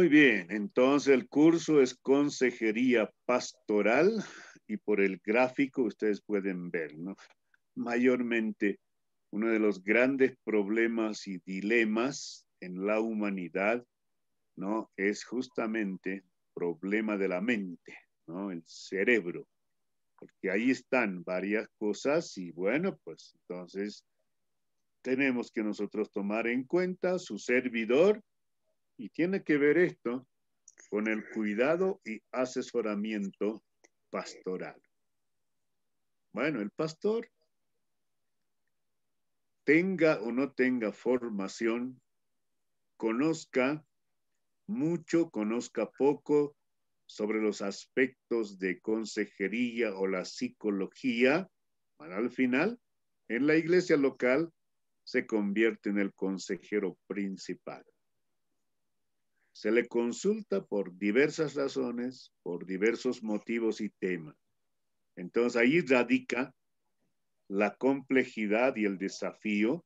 Muy bien, entonces el curso es Consejería Pastoral y por el gráfico ustedes pueden ver, ¿no? Mayormente uno de los grandes problemas y dilemas en la humanidad, ¿no? Es justamente problema de la mente, ¿no? El cerebro, porque ahí están varias cosas y bueno, pues entonces tenemos que nosotros tomar en cuenta su servidor y tiene que ver esto con el cuidado y asesoramiento pastoral. Bueno, el pastor, tenga o no tenga formación, conozca mucho, conozca poco sobre los aspectos de consejería o la psicología, bueno, al final, en la iglesia local se convierte en el consejero principal. Se le consulta por diversas razones, por diversos motivos y temas. Entonces ahí radica la complejidad y el desafío,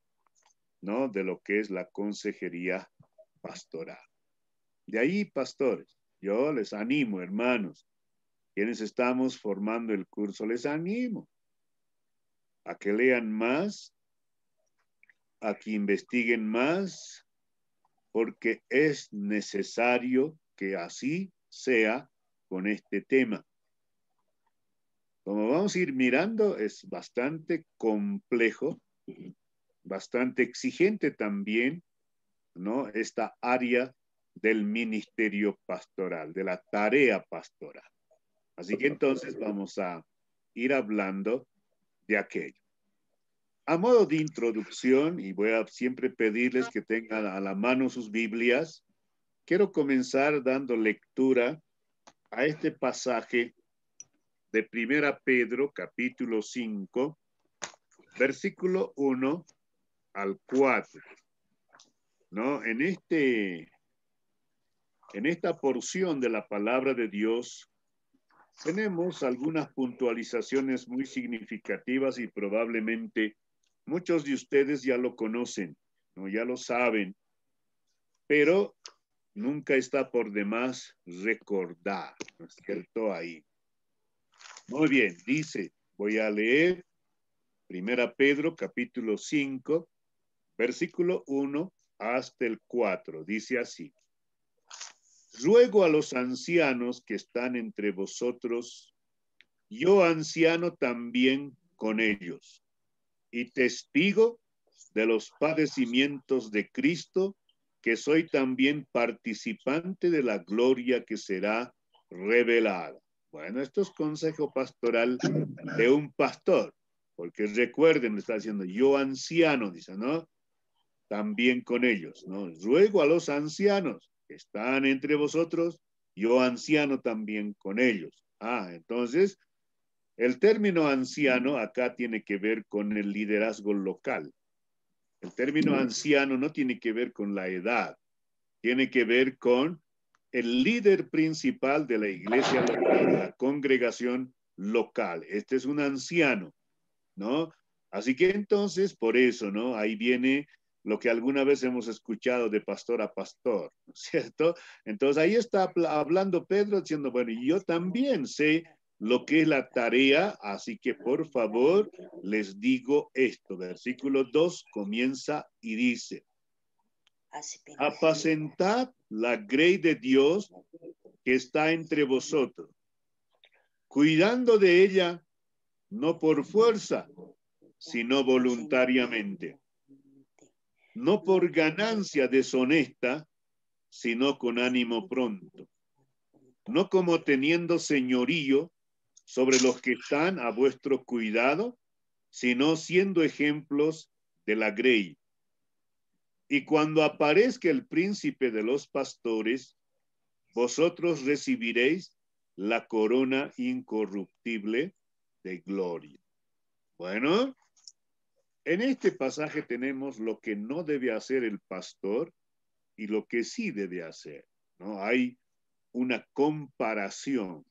¿no? De lo que es la consejería pastoral. De ahí, pastores, yo les animo, hermanos, quienes estamos formando el curso, les animo a que lean más, a que investiguen más, porque es necesario que así sea con este tema. Como vamos a ir mirando, es bastante complejo, bastante exigente también, ¿no? Esta área del ministerio pastoral, de la tarea pastoral. Así que entonces vamos a ir hablando de aquello. A modo de introducción, y voy a siempre pedirles que tengan a la mano sus Biblias, quiero comenzar dando lectura a este pasaje de 1 Pedro, capítulo 5, versículo 1 al 4. ¿No? En esta porción de la palabra de Dios tenemos algunas puntualizaciones muy significativas y probablemente muchos de ustedes ya lo conocen, ¿no? Ya lo saben, pero nunca está por demás recordar, ¿no es cierto? Ahí. Muy bien, dice, voy a leer 1 Pedro capítulo 5, versículo 1 hasta el 4. Dice así: ruego a los ancianos que están entre vosotros, yo anciano también con ellos, y testigo de los padecimientos de Cristo, que soy también participante de la gloria que será revelada. Bueno, esto es consejo pastoral de un pastor, porque recuerden, está diciendo yo anciano, dice, ¿no? También con ellos, ¿no? Ruego a los ancianos que están entre vosotros, yo anciano también con ellos. Entonces, el término anciano acá tiene que ver con el liderazgo local. El término anciano no tiene que ver con la edad, tiene que ver con el líder principal de la iglesia local, la congregación local. Este es un anciano, ¿no? Así que entonces, por eso, ¿no? Ahí viene lo que alguna vez hemos escuchado de pastor a pastor, ¿no es cierto? Entonces ahí está hablando Pedro diciendo, bueno, yo también sé lo que es la tarea, así que por favor les digo esto. Versículo 2 comienza y dice: apacentad la grey de Dios que está entre vosotros, cuidando de ella, no por fuerza, sino voluntariamente, no por ganancia deshonesta, sino con ánimo pronto, no como teniendo señorío sobre los que están a vuestro cuidado, sino siendo ejemplos de la grey. Y cuando aparezca el príncipe de los pastores, vosotros recibiréis la corona incorruptible de gloria. Bueno, en este pasaje tenemos lo que no debe hacer el pastor y lo que sí debe hacer, ¿no? Hay una comparación.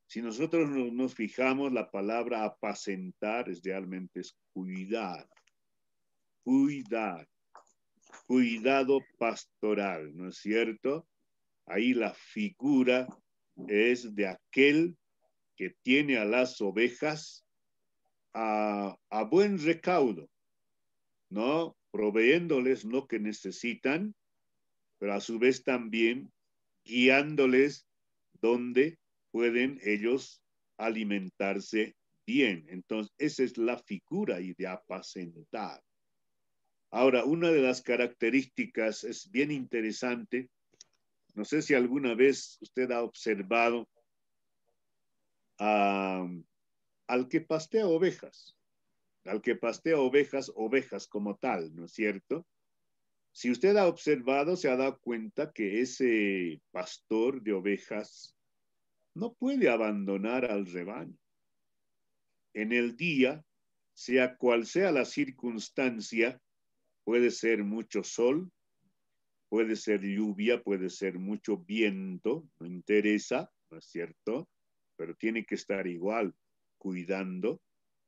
Si nosotros nos fijamos, la palabra apacentar realmente es cuidar, cuidar, cuidado pastoral, ¿no es cierto? ahí la figura es de aquel que tiene a las ovejas a buen recaudo, ¿no? Proveyéndoles lo que necesitan, pero a su vez también guiándoles donde pueden ellos alimentarse bien. Entonces, esa es la figura y de apacentar. Ahora, una de las características es bien interesante. No sé si alguna vez usted ha observado al que pastea ovejas, ovejas como tal, ¿no es cierto? Si usted ha observado, se ha dado cuenta que ese pastor de ovejas no puede abandonar al rebaño. En el día, sea cual sea la circunstancia, puede ser mucho sol, puede ser lluvia, puede ser mucho viento, no interesa, ¿no es cierto? Pero tiene que estar igual, cuidando,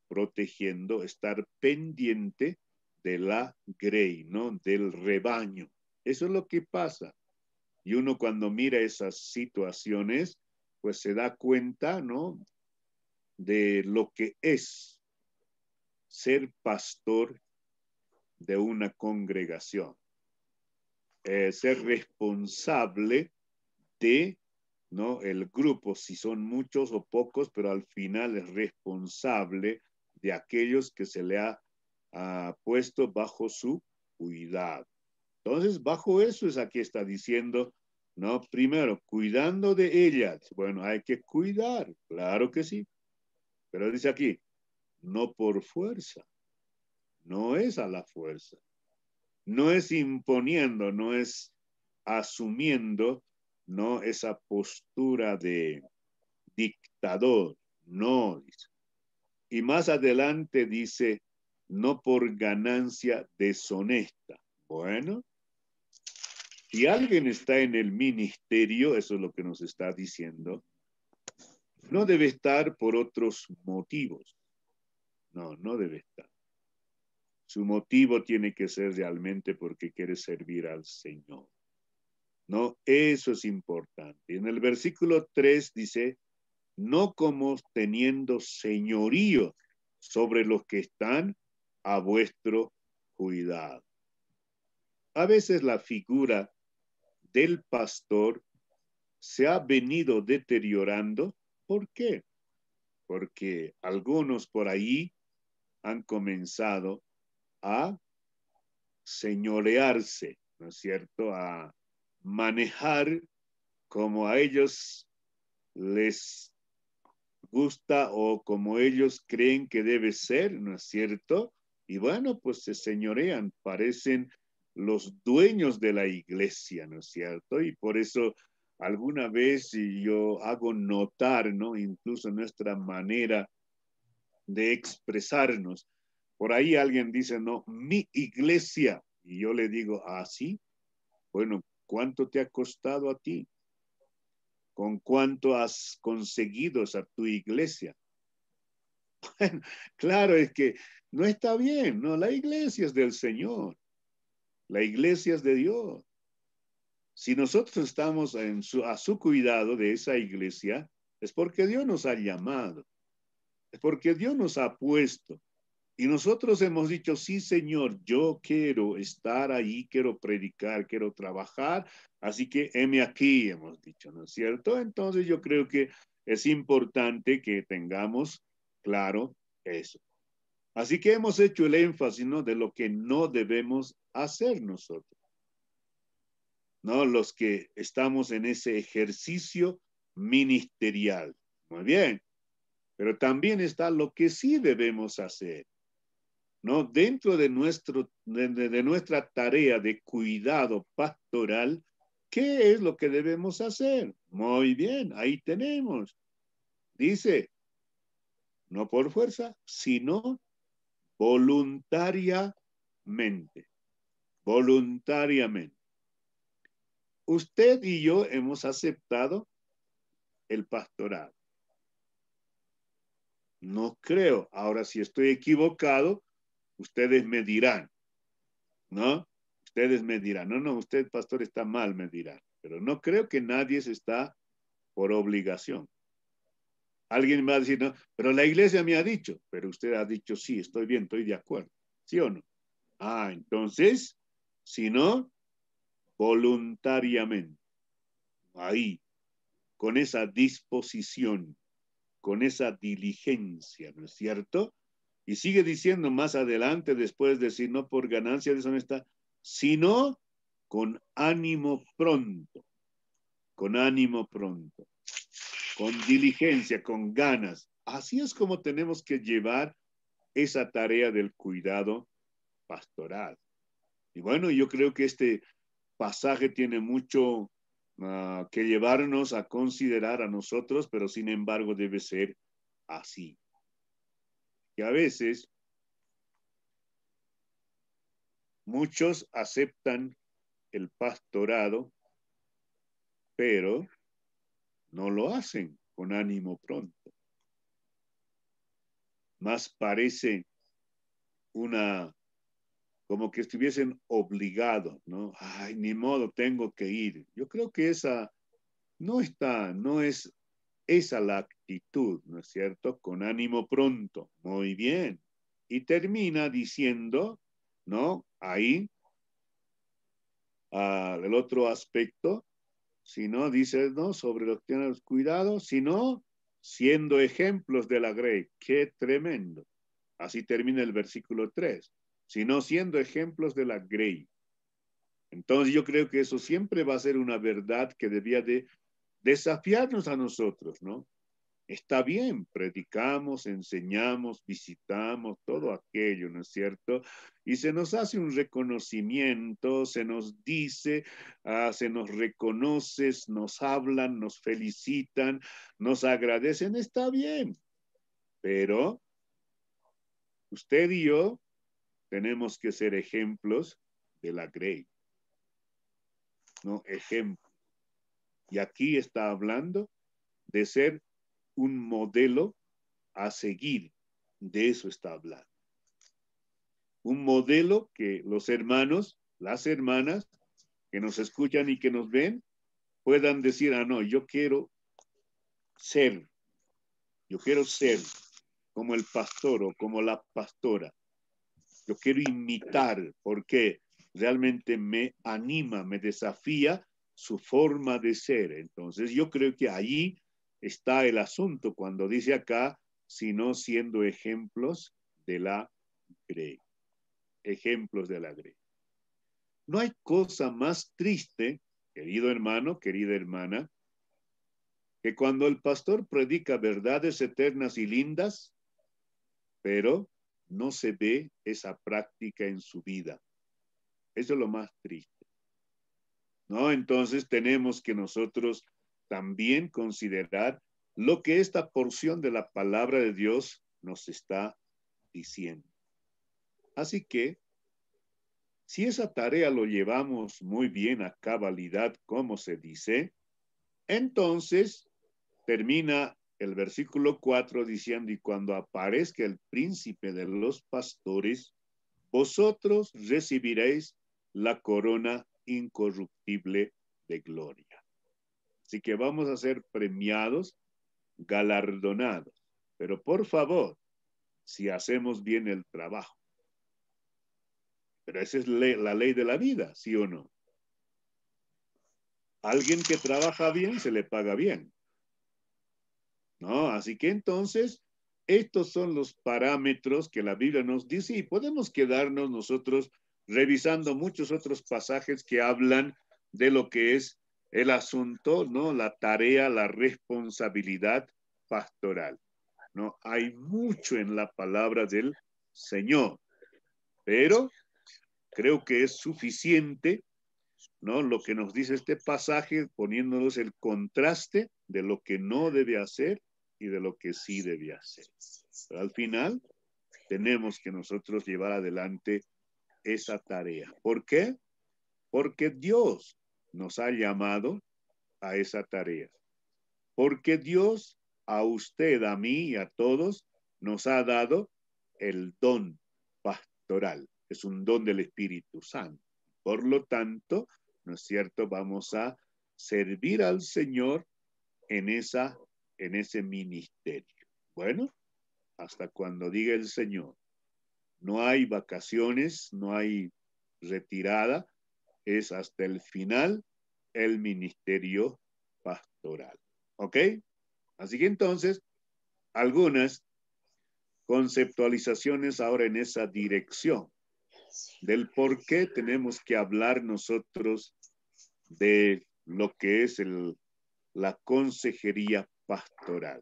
protegiendo, estar pendiente de la grey, ¿no? Del rebaño. Eso es lo que pasa. Y uno cuando mira esas situaciones, pues se da cuenta, ¿no? De lo que es ser pastor de una congregación. Ser responsable de, ¿no? El grupo, si son muchos o pocos, pero al final es responsable de aquellos que se le ha puesto bajo su cuidado. Entonces, bajo eso es aquí está diciendo, ¿no? Primero, cuidando de ellas. Bueno, hay que cuidar, claro que sí. Pero dice aquí, no por fuerza, no es a la fuerza, no es imponiendo, no es asumiendo, ¿no? Esa postura de dictador, no, dice. Y más adelante dice, no por ganancia deshonesta. Bueno, si alguien está en el ministerio, eso es lo que nos está diciendo, no debe estar por otros motivos. No, no debe estar. Su motivo tiene que ser realmente porque quiere servir al Señor. No, eso es importante. En el versículo 3 dice, no como teniendo señorío sobre los que están a vuestro cuidado. A veces la figura del pastor se ha venido deteriorando. ¿Por qué? Porque algunos por ahí han comenzado a señorearse, ¿no es cierto? A manejar como a ellos les gusta o como ellos creen que debe ser, ¿no es cierto? Y bueno, pues se señorean, parecen los dueños de la iglesia, ¿no es cierto? Y por eso alguna vez yo hago notar, ¿no? Incluso nuestra manera de expresarnos. Por ahí alguien dice, no, mi iglesia. Y yo le digo, ¿ah, sí? Bueno, ¿cuánto te ha costado a ti? ¿Con cuánto has conseguido esa tu iglesia? Bueno, claro, es que no está bien, ¿no? La iglesia es del Señor. La iglesia es de Dios. Si nosotros estamos a su cuidado de esa iglesia, es porque Dios nos ha llamado, es porque Dios nos ha puesto. Y nosotros hemos dicho, sí, Señor, yo quiero estar ahí, quiero predicar, quiero trabajar, así que heme aquí, hemos dicho, ¿no es cierto? Entonces yo creo que es importante que tengamos claro eso. Así que hemos hecho el énfasis, ¿no? De lo que no debemos hacer nosotros, ¿no? Los que estamos en ese ejercicio ministerial. Muy bien, pero también está lo que sí debemos hacer. ¿No? Dentro de nuestra tarea de cuidado pastoral, ¿qué es lo que debemos hacer? Muy bien, ahí tenemos. Dice, no por fuerza, sino voluntariamente. Voluntariamente. Usted y yo hemos aceptado el pastorado. No creo. Ahora, si estoy equivocado, ustedes me dirán, ¿no? Ustedes me dirán, no, usted, pastor, está mal, me dirán. pero no creo que nadie se está por obligación. Alguien me va a decir, no, pero la iglesia me ha dicho, pero usted ha dicho, sí, estoy bien, estoy de acuerdo. ¿Sí o no? Ah, entonces, si no, voluntariamente, ahí, con esa disposición, con esa diligencia, ¿no es cierto? Y sigue diciendo más adelante, después de decir, no por ganancia deshonesta, sino con ánimo pronto, con ánimo pronto, con diligencia, con ganas. Así es como tenemos que llevar esa tarea del cuidado pastoral. Y bueno, yo creo que este pasaje tiene mucho que llevarnos a considerar a nosotros, pero sin embargo debe ser así. Que a veces muchos aceptan el pastorado, pero no lo hacen con ánimo pronto. Más parece una, como que estuviesen obligados, ¿no? Ay, ni modo, tengo que ir. Yo creo que esa no es esa la actitud, ¿no es cierto? Con ánimo pronto, muy bien. Y termina diciendo, ¿no? Ahí, el otro aspecto, si no, dice, ¿no? Sobre los que tienen cuidado, sino siendo ejemplos de la grey. Qué tremendo. Así termina el versículo 3. Sino siendo ejemplos de la grey. Entonces yo creo que eso siempre va a ser una verdad que debía de desafiarnos a nosotros, ¿no? Está bien, predicamos, enseñamos, visitamos, todo aquello, ¿no es cierto? Y se nos hace un reconocimiento, se nos dice, se nos reconoce, nos hablan, nos felicitan, nos agradecen, está bien, pero usted y yo tenemos que ser ejemplos de la Grey, ¿no? Ejemplo. Y aquí está hablando de ser un modelo a seguir, de eso está hablando. Un modelo que los hermanos, las hermanas que nos escuchan y que nos ven puedan decir, ah, no, yo quiero ser como el pastor o como la pastora. Yo quiero imitar porque realmente me anima, me desafía su forma de ser. Entonces yo creo que ahí está el asunto cuando dice acá, sino siendo ejemplos de la Grey. Ejemplos de la Grey. No hay cosa más triste, querido hermano, querida hermana, que cuando el pastor predica verdades eternas y lindas, pero no se ve esa práctica en su vida. Eso es lo más triste, ¿no? Entonces tenemos que nosotros también considerar lo que esta porción de la palabra de Dios nos está diciendo. Así que si esa tarea lo llevamos muy bien a cabalidad, como se dice, entonces termina el versículo 4 diciendo, y cuando aparezca el príncipe de los pastores, vosotros recibiréis la corona incorruptible de gloria. Así que vamos a ser premiados, galardonados. Pero por favor, si hacemos bien el trabajo. Pero esa es la ley de la vida, ¿sí o no? Alguien que trabaja bien se le paga bien, ¿no? Así que entonces, estos son los parámetros que la Biblia nos dice y podemos quedarnos nosotros revisando muchos otros pasajes que hablan de lo que es el asunto, ¿no? La tarea, la responsabilidad pastoral, ¿no? Hay mucho en la palabra del Señor, pero creo que es suficiente, ¿no? Lo que nos dice este pasaje, poniéndonos el contraste de lo que no debe hacer y de lo que sí debe hacer. Pero al final, tenemos que nosotros llevar adelante esa tarea. ¿Por qué? Porque Dios nos ha llamado a esa tarea. Porque Dios a usted, a mí y a todos nos ha dado el don pastoral. Es un don del Espíritu Santo. Por lo tanto, ¿no es cierto? Vamos a servir al Señor en ese ministerio. Bueno, hasta cuando diga el Señor. No hay vacaciones, no hay retirada, es hasta el final el ministerio pastoral. ¿Ok? Así que entonces, algunas conceptualizaciones ahora en esa dirección del por qué tenemos que hablar nosotros de lo que es la consejería pastoral.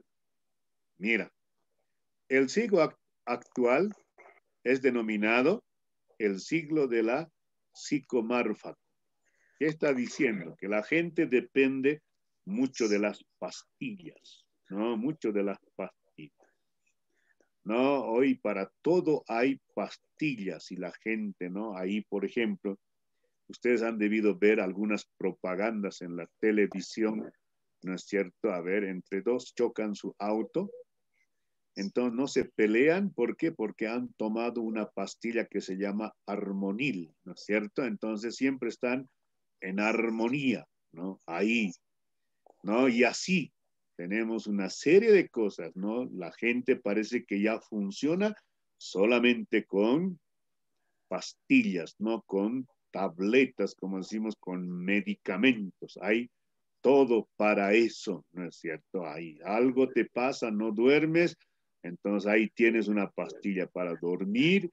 Mira, el siglo actual es denominado el siglo de la psicomarfa. ¿Qué está diciendo? Que la gente depende mucho de las pastillas, ¿no? Mucho de las pastillas. No, hoy para todo hay pastillas y la gente, ¿no? Ahí, por ejemplo, ustedes han debido ver algunas propagandas en la televisión, ¿no es cierto? A ver, entre dos chocan su auto, entonces no se pelean, ¿por qué? Porque han tomado una pastilla que se llama Armonil, ¿no es cierto? Entonces siempre están en armonía, ¿no? Ahí, ¿no? Y así tenemos una serie de cosas, ¿no? La gente parece que ya funciona solamente con pastillas, no con tabletas, como decimos, con medicamentos. Hay todo para eso, ¿no es cierto? Ahí algo te pasa, no duermes, entonces ahí tienes una pastilla para dormir.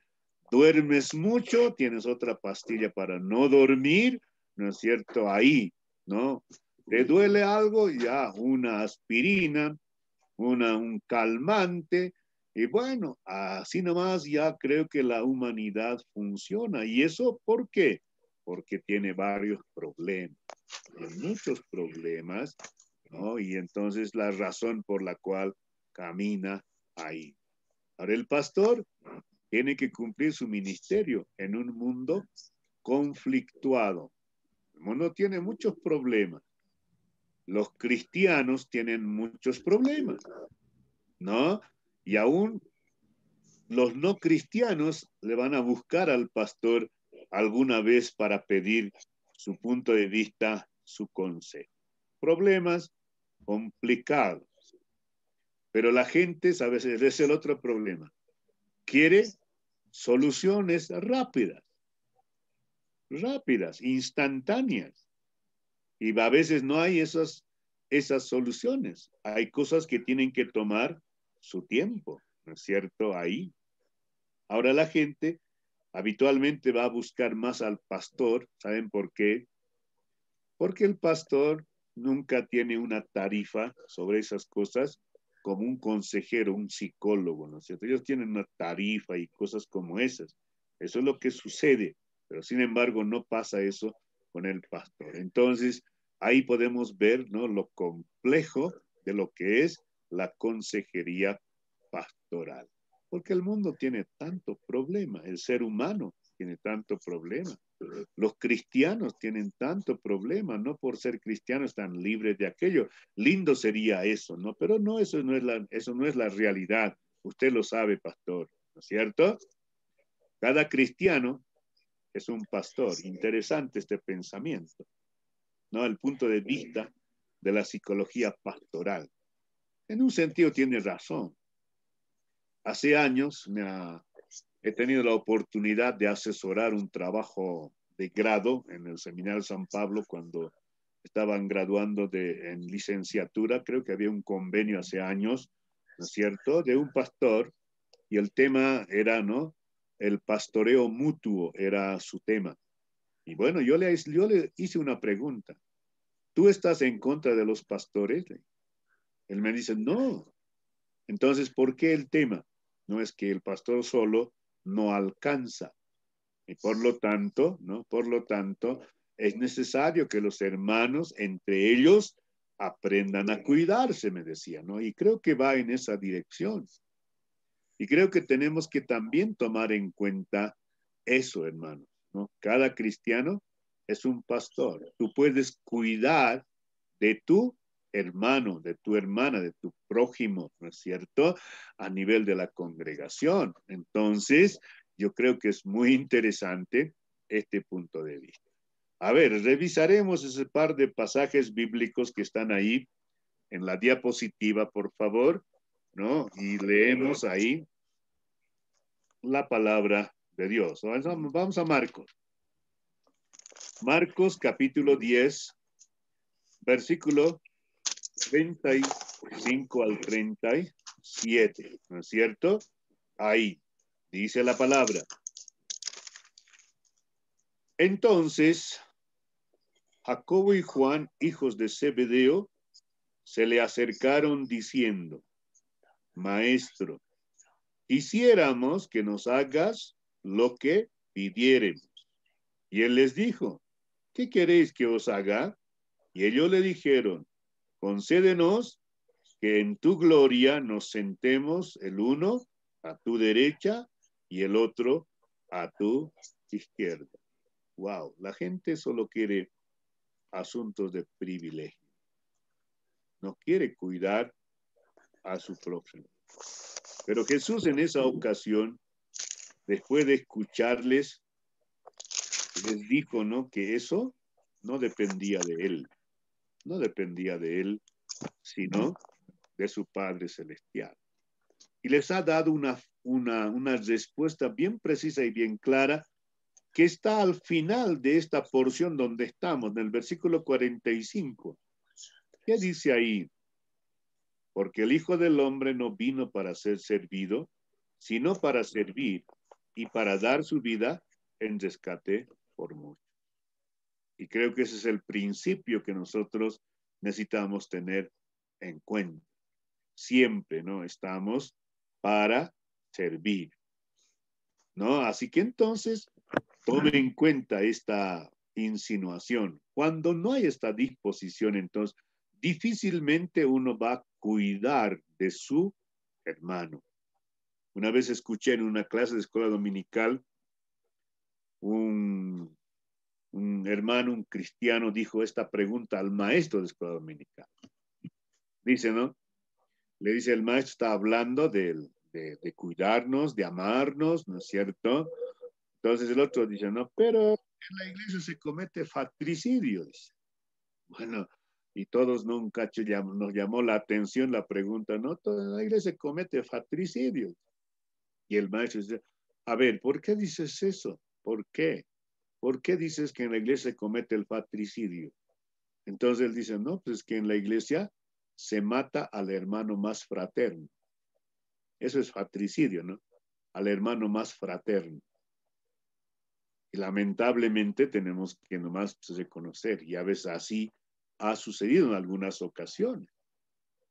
Duermes mucho, tienes otra pastilla para no dormir, ¿no es cierto? Ahí, ¿no? ¿Te duele algo? Ya, una aspirina, un calmante, y bueno, así nomás ya creo que la humanidad funciona. ¿Y eso por qué? Porque tiene varios problemas, muchos problemas, ¿no? Y entonces la razón por la cual camina ahí. Ahora el pastor tiene que cumplir su ministerio en un mundo conflictuado. El mundo tiene muchos problemas. Los cristianos tienen muchos problemas, ¿no? Y aún los no cristianos le van a buscar al pastor alguna vez para pedir su punto de vista, su consejo. Problemas complicados. Pero la gente, ¿sabes? Ese es el otro problema. Quiere soluciones rápidas, instantáneas. Y a veces no hay esas soluciones. Hay cosas que tienen que tomar su tiempo, ¿no es cierto? Ahí. Ahora la gente habitualmente va a buscar más al pastor. ¿Saben por qué? Porque el pastor nunca tiene una tarifa sobre esas cosas como un consejero, un psicólogo, ¿no es cierto? Ellos tienen una tarifa y cosas como esas. Eso es lo que sucede, pero sin embargo no pasa eso con el pastor. Entonces, ahí podemos ver, ¿no?, lo complejo de lo que es la consejería pastoral. Porque el mundo tiene tanto problema, el ser humano tiene tanto problema. Los cristianos tienen tanto problema, no por ser cristianos están libres de aquello. Lindo sería eso, ¿no? Pero no, eso no es la realidad. Usted lo sabe, pastor, ¿no es cierto? Cada cristiano es un pastor. Interesante este pensamiento, ¿no? El punto de vista de la psicología pastoral. En un sentido tiene razón. Hace años he tenido la oportunidad de asesorar un trabajo de grado en el Seminario San Pablo cuando estaban graduando en licenciatura. Creo que había un convenio hace años, ¿no es cierto?, de un pastor, y el tema era, ¿no?, el pastoreo mutuo era su tema. Y bueno, yo le hice una pregunta. ¿Tú estás en contra de los pastores? Él me dice, no. Entonces, ¿por qué el tema? No es que el pastor solo no alcanza. Y por lo tanto, ¿no? Por lo tanto, es necesario que los hermanos entre ellos aprendan a cuidarse, me decía, ¿no? Y creo que va en esa dirección. Y creo que tenemos que también tomar en cuenta eso, hermanos, ¿no? Cada cristiano es un pastor. Tú puedes cuidar de tu hermano, de tu hermana, de tu prójimo, ¿no es cierto?, a nivel de la congregación. Entonces, yo creo que es muy interesante este punto de vista. A ver, revisaremos ese par de pasajes bíblicos que están ahí en la diapositiva, por favor, ¿no? Y leemos ahí la palabra de Dios. Vamos a Marcos. Marcos capítulo 10, versículo 35 al 37, ¿no es cierto? Ahí dice la palabra. Entonces, Jacobo y Juan, hijos de Zebedeo, se le acercaron diciendo, Maestro, quisiéramos que nos hagas lo que pidiéremos. Y él les dijo, ¿qué queréis que os haga? Y ellos le dijeron, concédenos que en tu gloria nos sentemos el uno a tu derecha y el otro a tu izquierda. Wow, la gente solo quiere asuntos de privilegio. No quiere cuidar a su prójimo. Pero Jesús en esa ocasión, después de escucharles, les dijo, ¿no? Que eso no dependía de él. No dependía de él, sino de su Padre Celestial. Y les ha dado una respuesta bien precisa y bien clara que está al final de esta porción donde estamos, en el versículo 45. ¿Qué dice ahí? Porque el Hijo del Hombre no vino para ser servido, sino para servir y para dar su vida en rescate por muchos. Y creo que ese es el principio que nosotros necesitamos tener en cuenta. Siempre, ¿no? Estamos para servir, ¿no? Así que entonces, tome en cuenta esta insinuación. Cuando no hay esta disposición, entonces, difícilmente uno va a cuidar de su hermano. Una vez escuché en una clase de escuela dominical, un hermano, un cristiano, dijo esta pregunta al maestro de escuela dominical. Dice, ¿no? Le dice, el maestro está hablando de cuidarnos, de amarnos, ¿no es cierto? Entonces el otro dice, no, pero en la iglesia se comete fratricidio, dice. Bueno, y todos nunca nos llamó la atención la pregunta, ¿no? En la iglesia se comete fratricidio. Y el maestro dice, a ver, ¿por qué dices eso? ¿Por qué? ¿Por qué dices que en la iglesia se comete el fratricidio? Entonces él dice, no, pues que en la iglesia se mata al hermano más fraterno. Eso es fratricidio, ¿no? Al hermano más fraterno. Y lamentablemente tenemos que nomás reconocer, y a veces así ha sucedido en algunas ocasiones,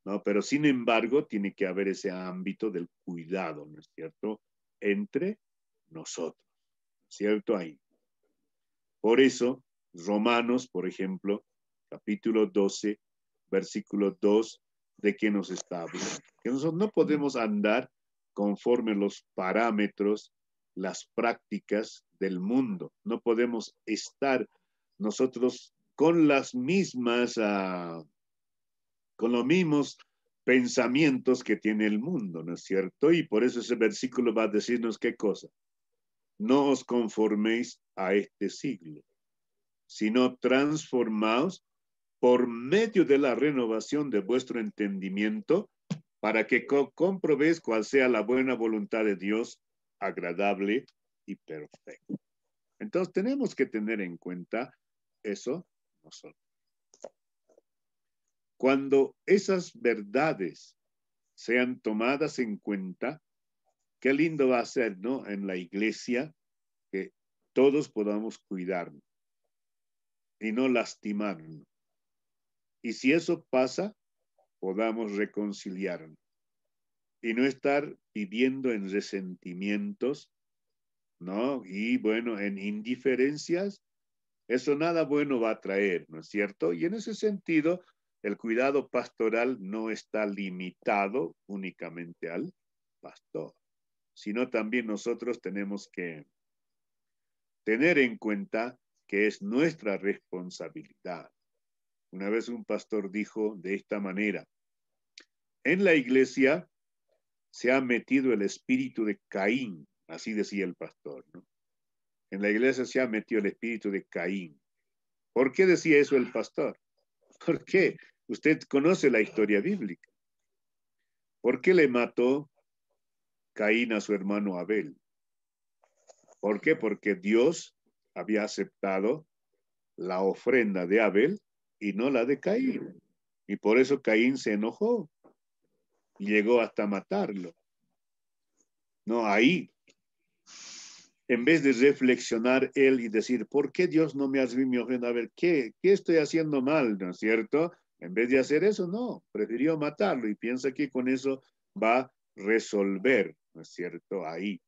¿no? Pero sin embargo tiene que haber ese ámbito del cuidado, ¿no es cierto? Entre nosotros, ¿no es cierto? Ahí. Por eso, Romanos, por ejemplo, capítulo 12, versículo 2, ¿de qué nos está hablando? Que nosotros no podemos andar conforme los parámetros, las prácticas del mundo. No podemos estar nosotros con las mismas, con los mismos pensamientos que tiene el mundo, ¿no es cierto? Y por eso ese versículo va a decirnos qué cosa. No os conforméis a este siglo, sino transformaos por medio de la renovación de vuestro entendimiento, para que comprobéis cuál sea la buena voluntad de Dios, agradable y perfecta. Entonces tenemos que tener en cuenta eso nosotros. Cuando esas verdades sean tomadas en cuenta, qué lindo va a ser, ¿no? En la iglesia, que todos podamos cuidarnos y no lastimarnos. Y si eso pasa, podamos reconciliarnos y no estar viviendo en resentimientos, ¿no? Y bueno, en indiferencias, eso nada bueno va a traer, ¿no es cierto? Y en ese sentido, el cuidado pastoral no está limitado únicamente al pastor, sino también nosotros tenemos que tener en cuenta que es nuestra responsabilidad. Una vez un pastor dijo de esta manera, en la iglesia se ha metido el espíritu de Caín, así decía el pastor, ¿no? En la iglesia se ha metido el espíritu de Caín. ¿Por qué decía eso el pastor? ¿Por qué? Usted conoce la historia bíblica. ¿Por qué le mató Caín a su hermano Abel? ¿Por qué? Porque Dios había aceptado la ofrenda de Abel y no la de Caín. Y por eso Caín se enojó y llegó hasta matarlo. No, ahí, en vez de reflexionar él y decir, ¿por qué Dios no me ha recibido mi ofrenda? A ver, ¿qué estoy haciendo mal? ¿No es cierto? En vez de hacer eso, no, prefirió matarlo y piensa que con eso va a resolver, ¿no es cierto? Ahí.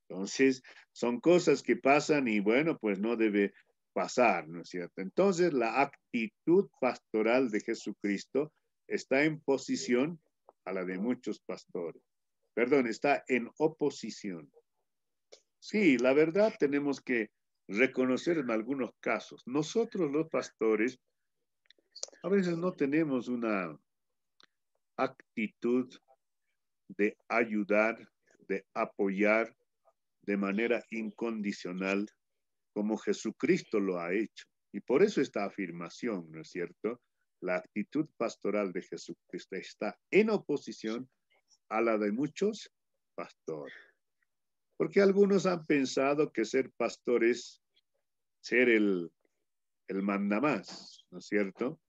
Entonces, son cosas que pasan y bueno, pues no debe pasar, ¿no es cierto? Entonces, la actitud pastoral de Jesucristo está en posición a la de muchos pastores. Perdón, está en oposición. Sí, la verdad tenemos que reconocer en algunos casos. Nosotros los pastores a veces no tenemos una actitud de ayudar, de apoyar de manera incondicional como Jesucristo lo ha hecho. Y por eso esta afirmación, ¿no es cierto? La actitud pastoral de Jesucristo está en oposición a la de muchos pastores. Porque algunos han pensado que ser pastor es ser el mandamás, ¿no es cierto?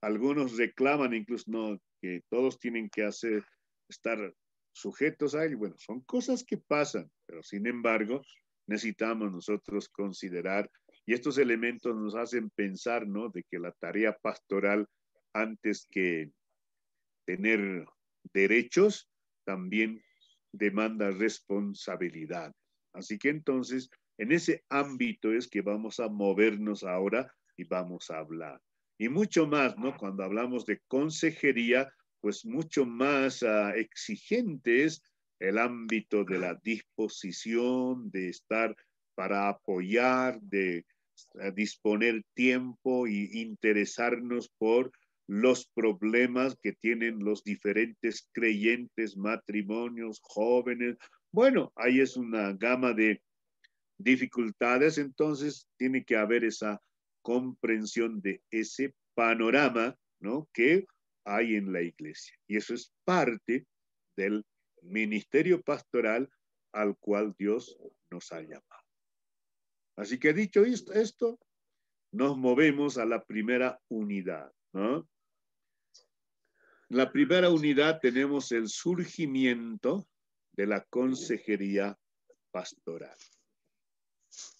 Algunos reclaman incluso no, que todos tienen que estar sujetos a él. Bueno, son cosas que pasan, pero sin embargo, necesitamos nosotros considerar, y estos elementos nos hacen pensar, ¿no? De que la tarea pastoral, antes que tener derechos, también demanda responsabilidad. Así que entonces, en ese ámbito es que vamos a movernos ahora y vamos a hablar. Y mucho más, ¿no? Cuando hablamos de consejería, pues mucho más exigente es el ámbito de la disposición, de estar para apoyar, de disponer tiempo y interesarnos por los problemas que tienen los diferentes creyentes, matrimonios, jóvenes. Bueno, ahí es una gama de dificultades, entonces tiene que haber esa comprensión de ese panorama, ¿no? Que hay en la iglesia. Y eso es parte del ministerio pastoral al cual Dios nos ha llamado. Así que dicho esto, nos movemos a la primera unidad, ¿no? En la primera unidad tenemos el surgimiento de la consejería pastoral.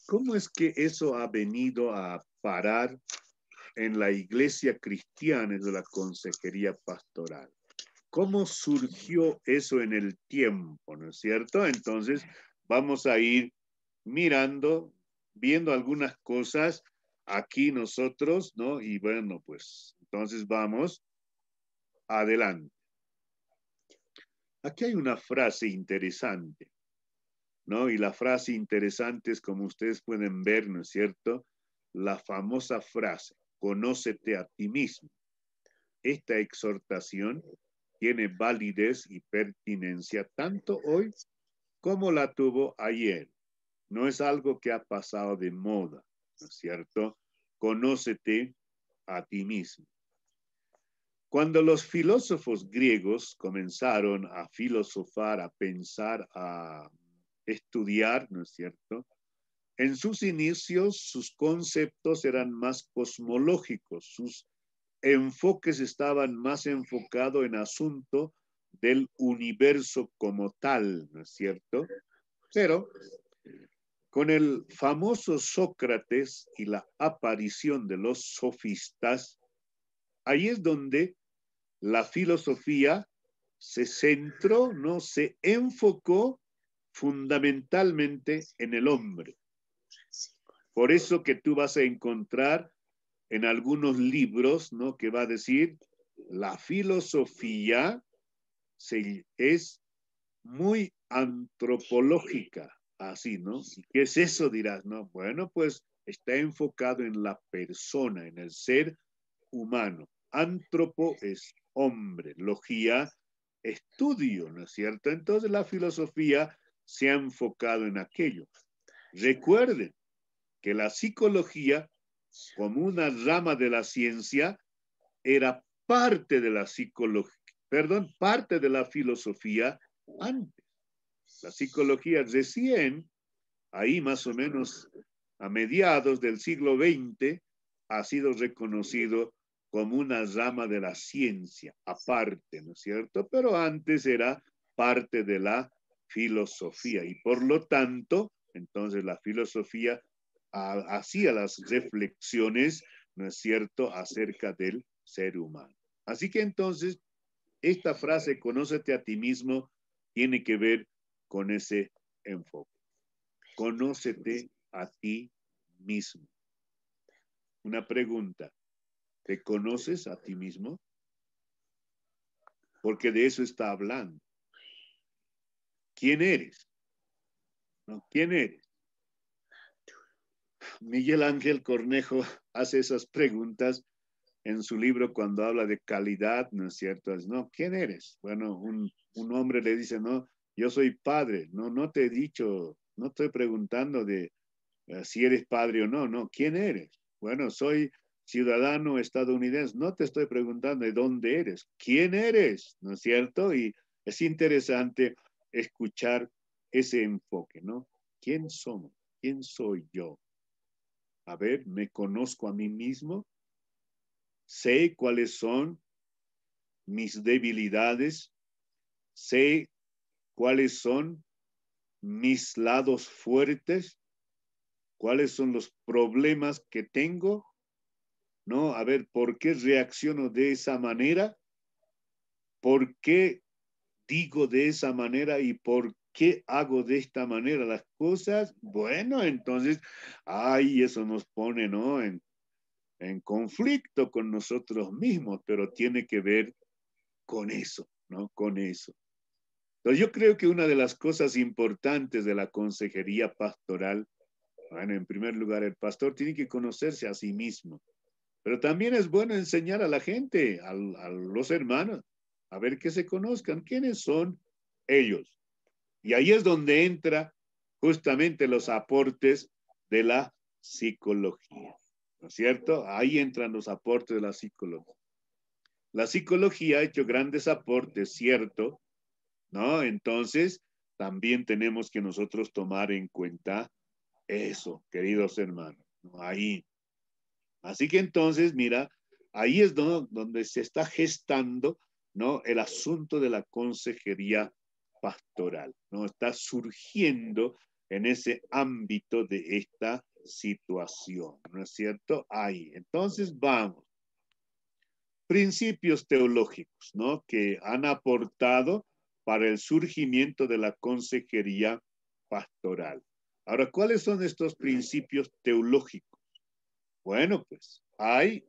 ¿Cómo es que eso ha venido a parar en la iglesia cristiana de la consejería pastoral? ¿Cómo surgió eso en el tiempo, no es cierto? Entonces, vamos a ir mirando, viendo algunas cosas aquí nosotros, ¿no? Y bueno, pues entonces vamos adelante. Aquí hay una frase interesante, ¿no? Y la frase interesante es, como ustedes pueden ver, ¿no es cierto? La famosa frase, conócete a ti mismo. Esta exhortación tiene validez y pertinencia tanto hoy como la tuvo ayer. No es algo que ha pasado de moda, ¿no es cierto? Conócete a ti mismo. Cuando los filósofos griegos comenzaron a filosofar, a pensar, a estudiar, ¿no es cierto? En sus inicios, sus conceptos eran más cosmológicos, sus enfoques estaban más enfocados en asunto del universo como tal, ¿no es cierto? Pero con el famoso Sócrates y la aparición de los sofistas, ahí es donde la filosofía se centró, no se enfocó fundamentalmente en el hombre. Por eso que tú vas a encontrar en algunos libros, ¿no? Que va a decir, la filosofía es muy antropológica, así, ¿no? ¿Y qué es eso? Dirás, ¿no? Bueno, pues está enfocado en la persona, en el ser humano. Antropo es hombre, logía, estudio, ¿no es cierto? Entonces la filosofía se ha enfocado en aquello. Recuerden que la psicología como una rama de la ciencia, era parte de la psicología, perdón, parte de la filosofía antes. La psicología recién, ahí más o menos a mediados del siglo XX, ha sido reconocido como una rama de la ciencia, aparte, ¿no es cierto? Pero antes era parte de la filosofía y por lo tanto, entonces la filosofía hacía las reflexiones, ¿no es cierto?, acerca del ser humano. Así que entonces, esta frase, conócete a ti mismo, tiene que ver con ese enfoque. Conócete a ti mismo. Una pregunta, ¿te conoces a ti mismo? Porque de eso está hablando. ¿Quién eres? ¿No? ¿Quién eres? Miguel Ángel Cornejo hace esas preguntas en su libro cuando habla de calidad, ¿no es cierto? Es, no, ¿quién eres? Bueno, un hombre le dice, no, yo soy padre. No, no te he dicho, no estoy preguntando de si eres padre o no, no, ¿quién eres? Bueno, soy ciudadano estadounidense, no te estoy preguntando de dónde eres, ¿quién eres? ¿No es cierto? Y es interesante escuchar ese enfoque, ¿no? ¿Quién somos? ¿Quién soy yo? A ver, ¿me conozco a mí mismo? ¿Sé cuáles son mis debilidades? ¿Sé cuáles son mis lados fuertes? ¿Cuáles son los problemas que tengo? ¿No? A ver, ¿por qué reacciono de esa manera? ¿Por qué digo de esa manera y por qué hago de esta manera las cosas? Bueno, entonces, ay, eso nos pone, ¿no? En conflicto con nosotros mismos, pero tiene que ver con eso, ¿no? Con eso. Entonces, yo creo que una de las cosas importantes de la consejería pastoral, bueno, en primer lugar, el pastor tiene que conocerse a sí mismo. Pero también es bueno enseñar a la gente, a los hermanos, a ver que se conozcan quiénes son ellos. Y ahí es donde entra justamente los aportes de la psicología, ¿no es cierto? Ahí entran los aportes de la psicología. La psicología ha hecho grandes aportes, ¿cierto? ¿No? Entonces, también tenemos que nosotros tomar en cuenta eso, queridos hermanos, ¿no? Ahí. Así que entonces, mira, ahí es donde se está gestando, ¿no? El asunto de la consejería pastoral, ¿no? Está surgiendo en ese ámbito de esta situación, ¿no es cierto? Ahí. Entonces, vamos. Principios teológicos, ¿no? Que han aportado para el surgimiento de la consejería pastoral. Ahora, ¿cuáles son estos principios teológicos? Bueno, pues hay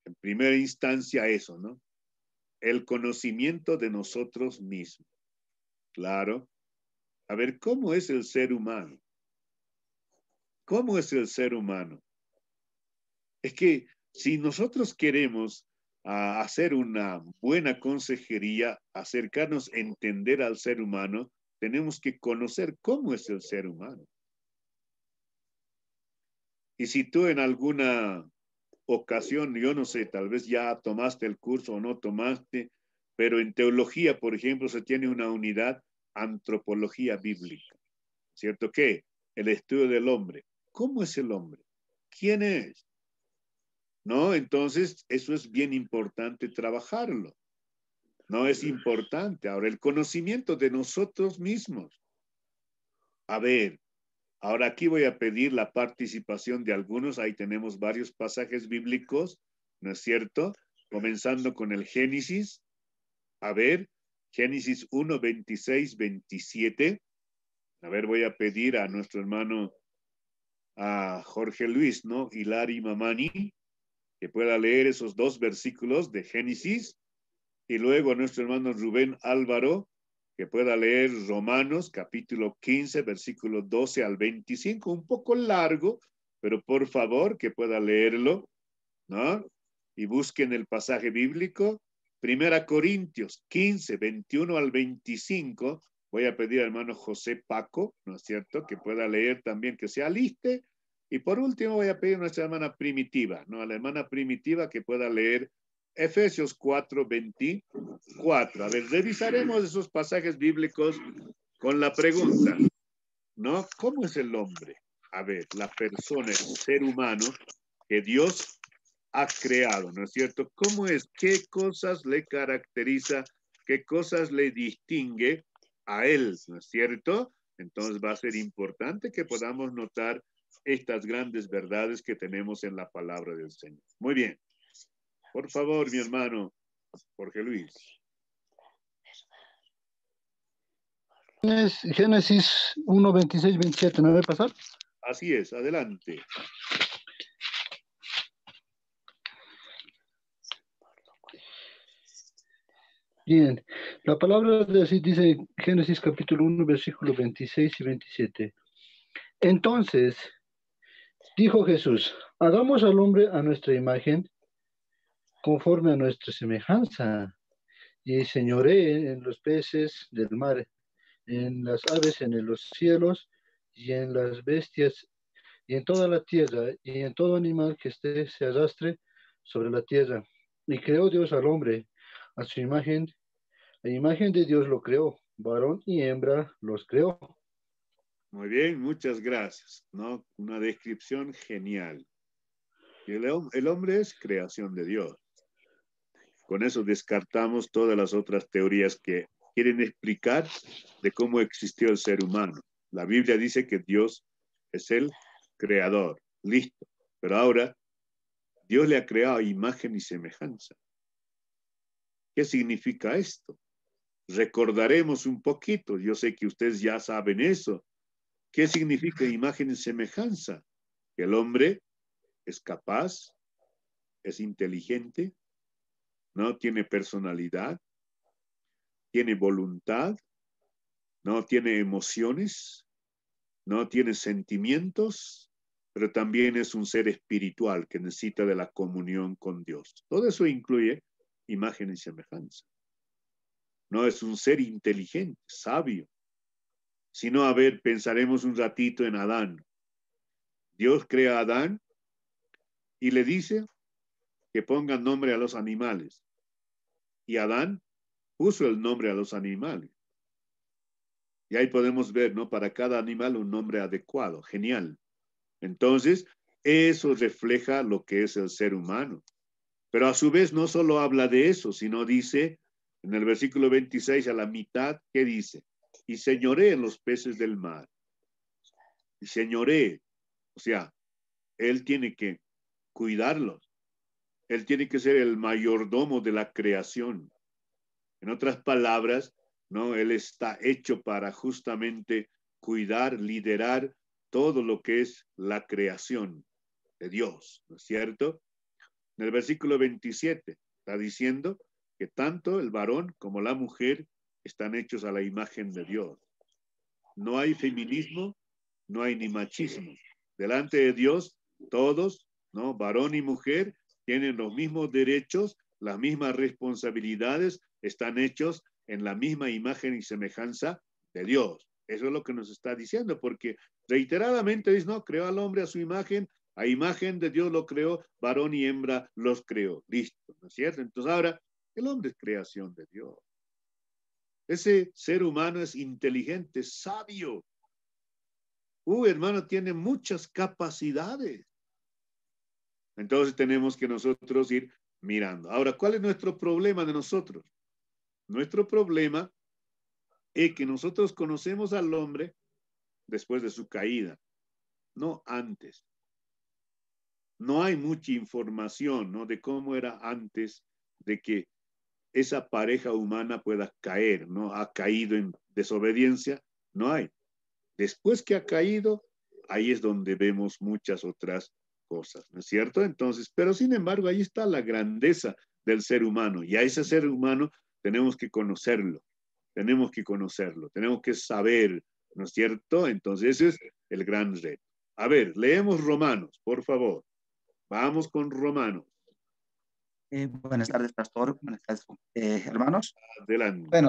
en primera instancia eso, ¿no? El conocimiento de nosotros mismos. Claro. A ver, ¿cómo es el ser humano? ¿Cómo es el ser humano? Es que si nosotros queremos hacer una buena consejería, acercarnos a entender al ser humano, tenemos que conocer cómo es el ser humano. Y si tú en alguna ocasión, yo no sé, tal vez ya tomaste el curso o no tomaste, pero en teología, por ejemplo, se tiene una unidad antropología bíblica, ¿cierto? ¿Qué? El estudio del hombre. ¿Cómo es el hombre? ¿Quién es? ¿No? Entonces, eso es bien importante trabajarlo. No es importante. Ahora, el conocimiento de nosotros mismos. A ver, ahora aquí voy a pedir la participación de algunos. Ahí tenemos varios pasajes bíblicos, ¿no es cierto? Comenzando con el Génesis. A ver, Génesis 1, 26, 27. A ver, voy a pedir a nuestro hermano, a Jorge Luis, ¿no? Hilari Mamani, que pueda leer esos dos versículos de Génesis. Y luego a nuestro hermano Rubén Álvaro, que pueda leer Romanos capítulo 15, versículo 12 al 25, un poco largo, pero por favor que pueda leerlo, ¿no? Y busquen el pasaje bíblico, Primera Corintios 15, 21 al 25. Voy a pedir al hermano José Paco, ¿no es cierto?, que pueda leer también, que se aliste Y por último voy a pedir a nuestra hermana Primitiva, ¿no? A la hermana Primitiva que pueda leer Efesios 4:24. A ver, revisaremos esos pasajes bíblicos con la pregunta, ¿no? ¿Cómo es el hombre? A ver, la persona, el ser humano que Dios ha creado, ¿no es cierto? ¿Cómo es? ¿Qué cosas le caracteriza? ¿Qué cosas le distingue a él, ¿no es cierto? Entonces va a ser importante que podamos notar estas grandes verdades que tenemos en la palabra del Señor. Muy bien. Por favor, mi hermano Jorge Luis. Génesis 1, 26, 27, ¿me va a pasar? Así es, adelante. Bien, la palabra de así dice Génesis capítulo 1, versículo 26 y 27. Entonces, dijo Jesús, hagamos al hombre a nuestra imagen, conforme a nuestra semejanza, y señoree en los peces del mar, en las aves en los cielos, y en las bestias, y en toda la tierra, y en todo animal que se arrastre sobre la tierra. Y creó Dios al hombre, a su imagen, la imagen de Dios lo creó, varón y hembra los creó. Muy bien, muchas gracias, ¿no? Una descripción genial. Y el hombre es creación de Dios. Con eso descartamos todas las otras teorías que quieren explicar de cómo existió el ser humano. La Biblia dice que Dios es el creador. Listo. Pero ahora, Dios le ha creado a imagen y semejanza. ¿Qué significa esto? Recordaremos un poquito. Yo sé que ustedes ya saben eso. ¿Qué significa imagen y semejanza? Que el hombre es capaz, es inteligente, no tiene personalidad, tiene voluntad, no tiene emociones, no tiene sentimientos, pero también es un ser espiritual que necesita de la comunión con Dios. Todo eso incluye imagen y semejanza. No es un ser inteligente, sabio. Sino, a ver, pensaremos un ratito en Adán. Dios crea a Adán y le dice que ponga nombre a los animales. Y Adán puso el nombre a los animales. Y ahí podemos ver, ¿no? Para cada animal un nombre adecuado. Genial. Entonces, eso refleja lo que es el ser humano. Pero a su vez no solo habla de eso, sino dice en el versículo 26 a la mitad, ¿qué dice? Y señoré en los peces del mar. Y señoré, o sea, él tiene que cuidarlos. Él tiene que ser el mayordomo de la creación. En otras palabras, ¿no? Él está hecho para justamente cuidar, liderar todo lo que es la creación de Dios, ¿no es cierto? En el versículo 27 está diciendo que tanto el varón como la mujer están hechos a la imagen de Dios. No hay feminismo, no hay ni machismo. Delante de Dios, todos, ¿no? Varón y mujer tienen los mismos derechos, las mismas responsabilidades, están hechos en la misma imagen y semejanza de Dios. Eso es lo que nos está diciendo, porque reiteradamente dice, no, creó al hombre a imagen de Dios lo creó, varón y hembra los creó. Listo, ¿no es cierto? Entonces ahora, el hombre es creación de Dios. Ese ser humano es inteligente, sabio. Hermano, tiene muchas capacidades. Entonces tenemos que nosotros ir mirando. Ahora, ¿cuál es nuestro problema de nosotros? Nuestro problema es que nosotros conocemos al hombre después de su caída, no antes. No hay mucha información, ¿no? De cómo era antes de que esa pareja humana pueda caer, ¿no? Ha caído en desobediencia, no hay. Después que ha caído, ahí es donde vemos muchas otras cosas, ¿no es cierto? Entonces, pero sin embargo, ahí está la grandeza del ser humano y a ese ser humano tenemos que conocerlo, tenemos que saber, ¿no es cierto? Entonces, ese es el gran reto. A ver, leemos Romanos, por favor. Vamos con Romanos. Buenas tardes, pastor. Buenas tardes, hermanos. Adelante.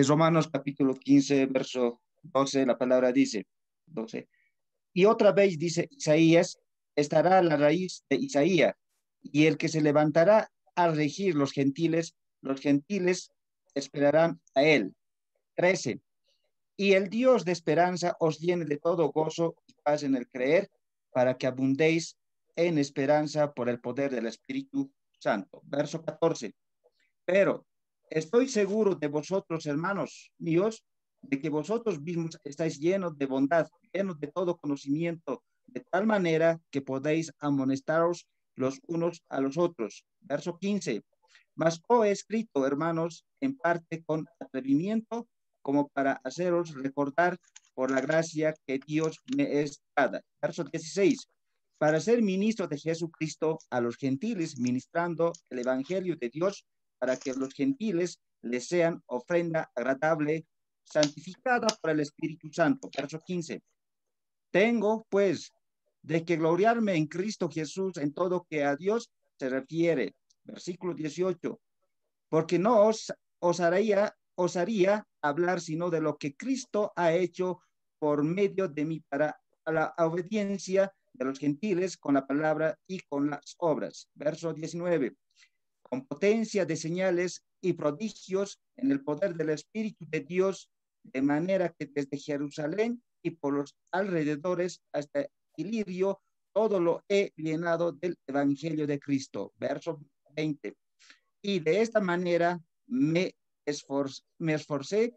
Romanos capítulo 15, verso 12, la palabra dice, 12, Y otra vez dice Isaías, estará la raíz de Isaías, y el que se levantará a regir los gentiles esperarán a él. 13. Y el Dios de esperanza os llene de todo gozo y paz en el creer, para que abundéis en esperanza por el poder del Espíritu Santo. Verso 14. Pero estoy seguro de vosotros, hermanos míos, de que vosotros mismos estáis llenos de bondad, llenos de todo conocimiento, de tal manera que podéis amonestaros los unos a los otros. Verso 15. Mas os he escrito, hermanos, en parte con atrevimiento, como para haceros recordar por la gracia que Dios me es dada. Verso 16. Para ser ministro de Jesucristo a los gentiles, ministrando el evangelio de Dios, para que los gentiles les sean ofrenda agradable, santificada por el Espíritu Santo. Verso 15. Tengo, pues, de que gloriarme en Cristo Jesús en todo que a Dios se refiere. Versículo 18. Porque no os haría hablar sino de lo que Cristo ha hecho por medio de mí para la obediencia de los gentiles con la palabra y con las obras. Verso 19. Con potencia de señales y prodigios en el poder del Espíritu de Dios, de manera que desde Jerusalén y por los alrededores hasta Ilirio, todo lo he llenado del Evangelio de Cristo. Verso 20. Y de esta manera me esforcé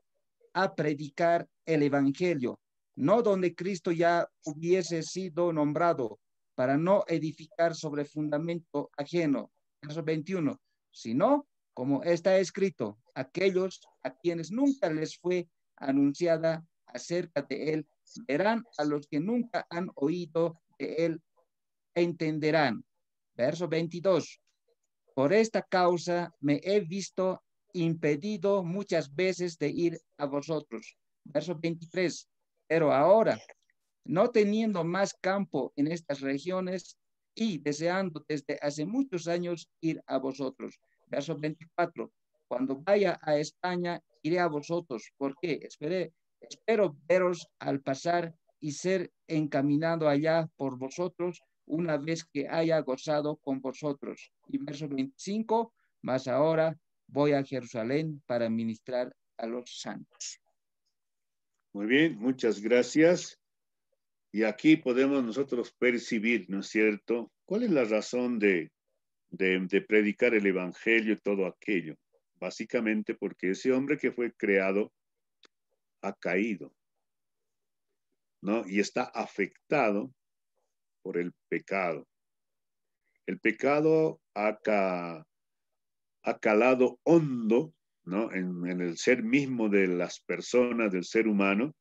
a predicar el Evangelio, no donde Cristo ya hubiese sido nombrado, para no edificar sobre fundamento ajeno. Verso 21. Sino, como está escrito, aquellos a quienes nunca les fue anunciada acerca de él, verán a los que nunca han oído de él, entenderán. Verso 22. Por esta causa me he visto impedido muchas veces de ir a vosotros. Verso 23. Pero ahora, no teniendo más campo en estas regiones y deseando desde hace muchos años ir a vosotros. Verso 24. Cuando vaya a España, iré a vosotros, porque espero veros al pasar y ser encaminado allá por vosotros una vez que haya gozado con vosotros. Y verso 25, mas ahora voy a Jerusalén para ministrar a los santos. Muy bien, muchas gracias. Y aquí podemos nosotros percibir, ¿no es cierto? ¿Cuál es la razón de predicar el evangelio y todo aquello? Básicamente porque ese hombre que fue creado ha caído, ¿no? Y está afectado por el pecado. El pecado ha calado hondo, ¿no? En el ser mismo de las personas, del ser humano,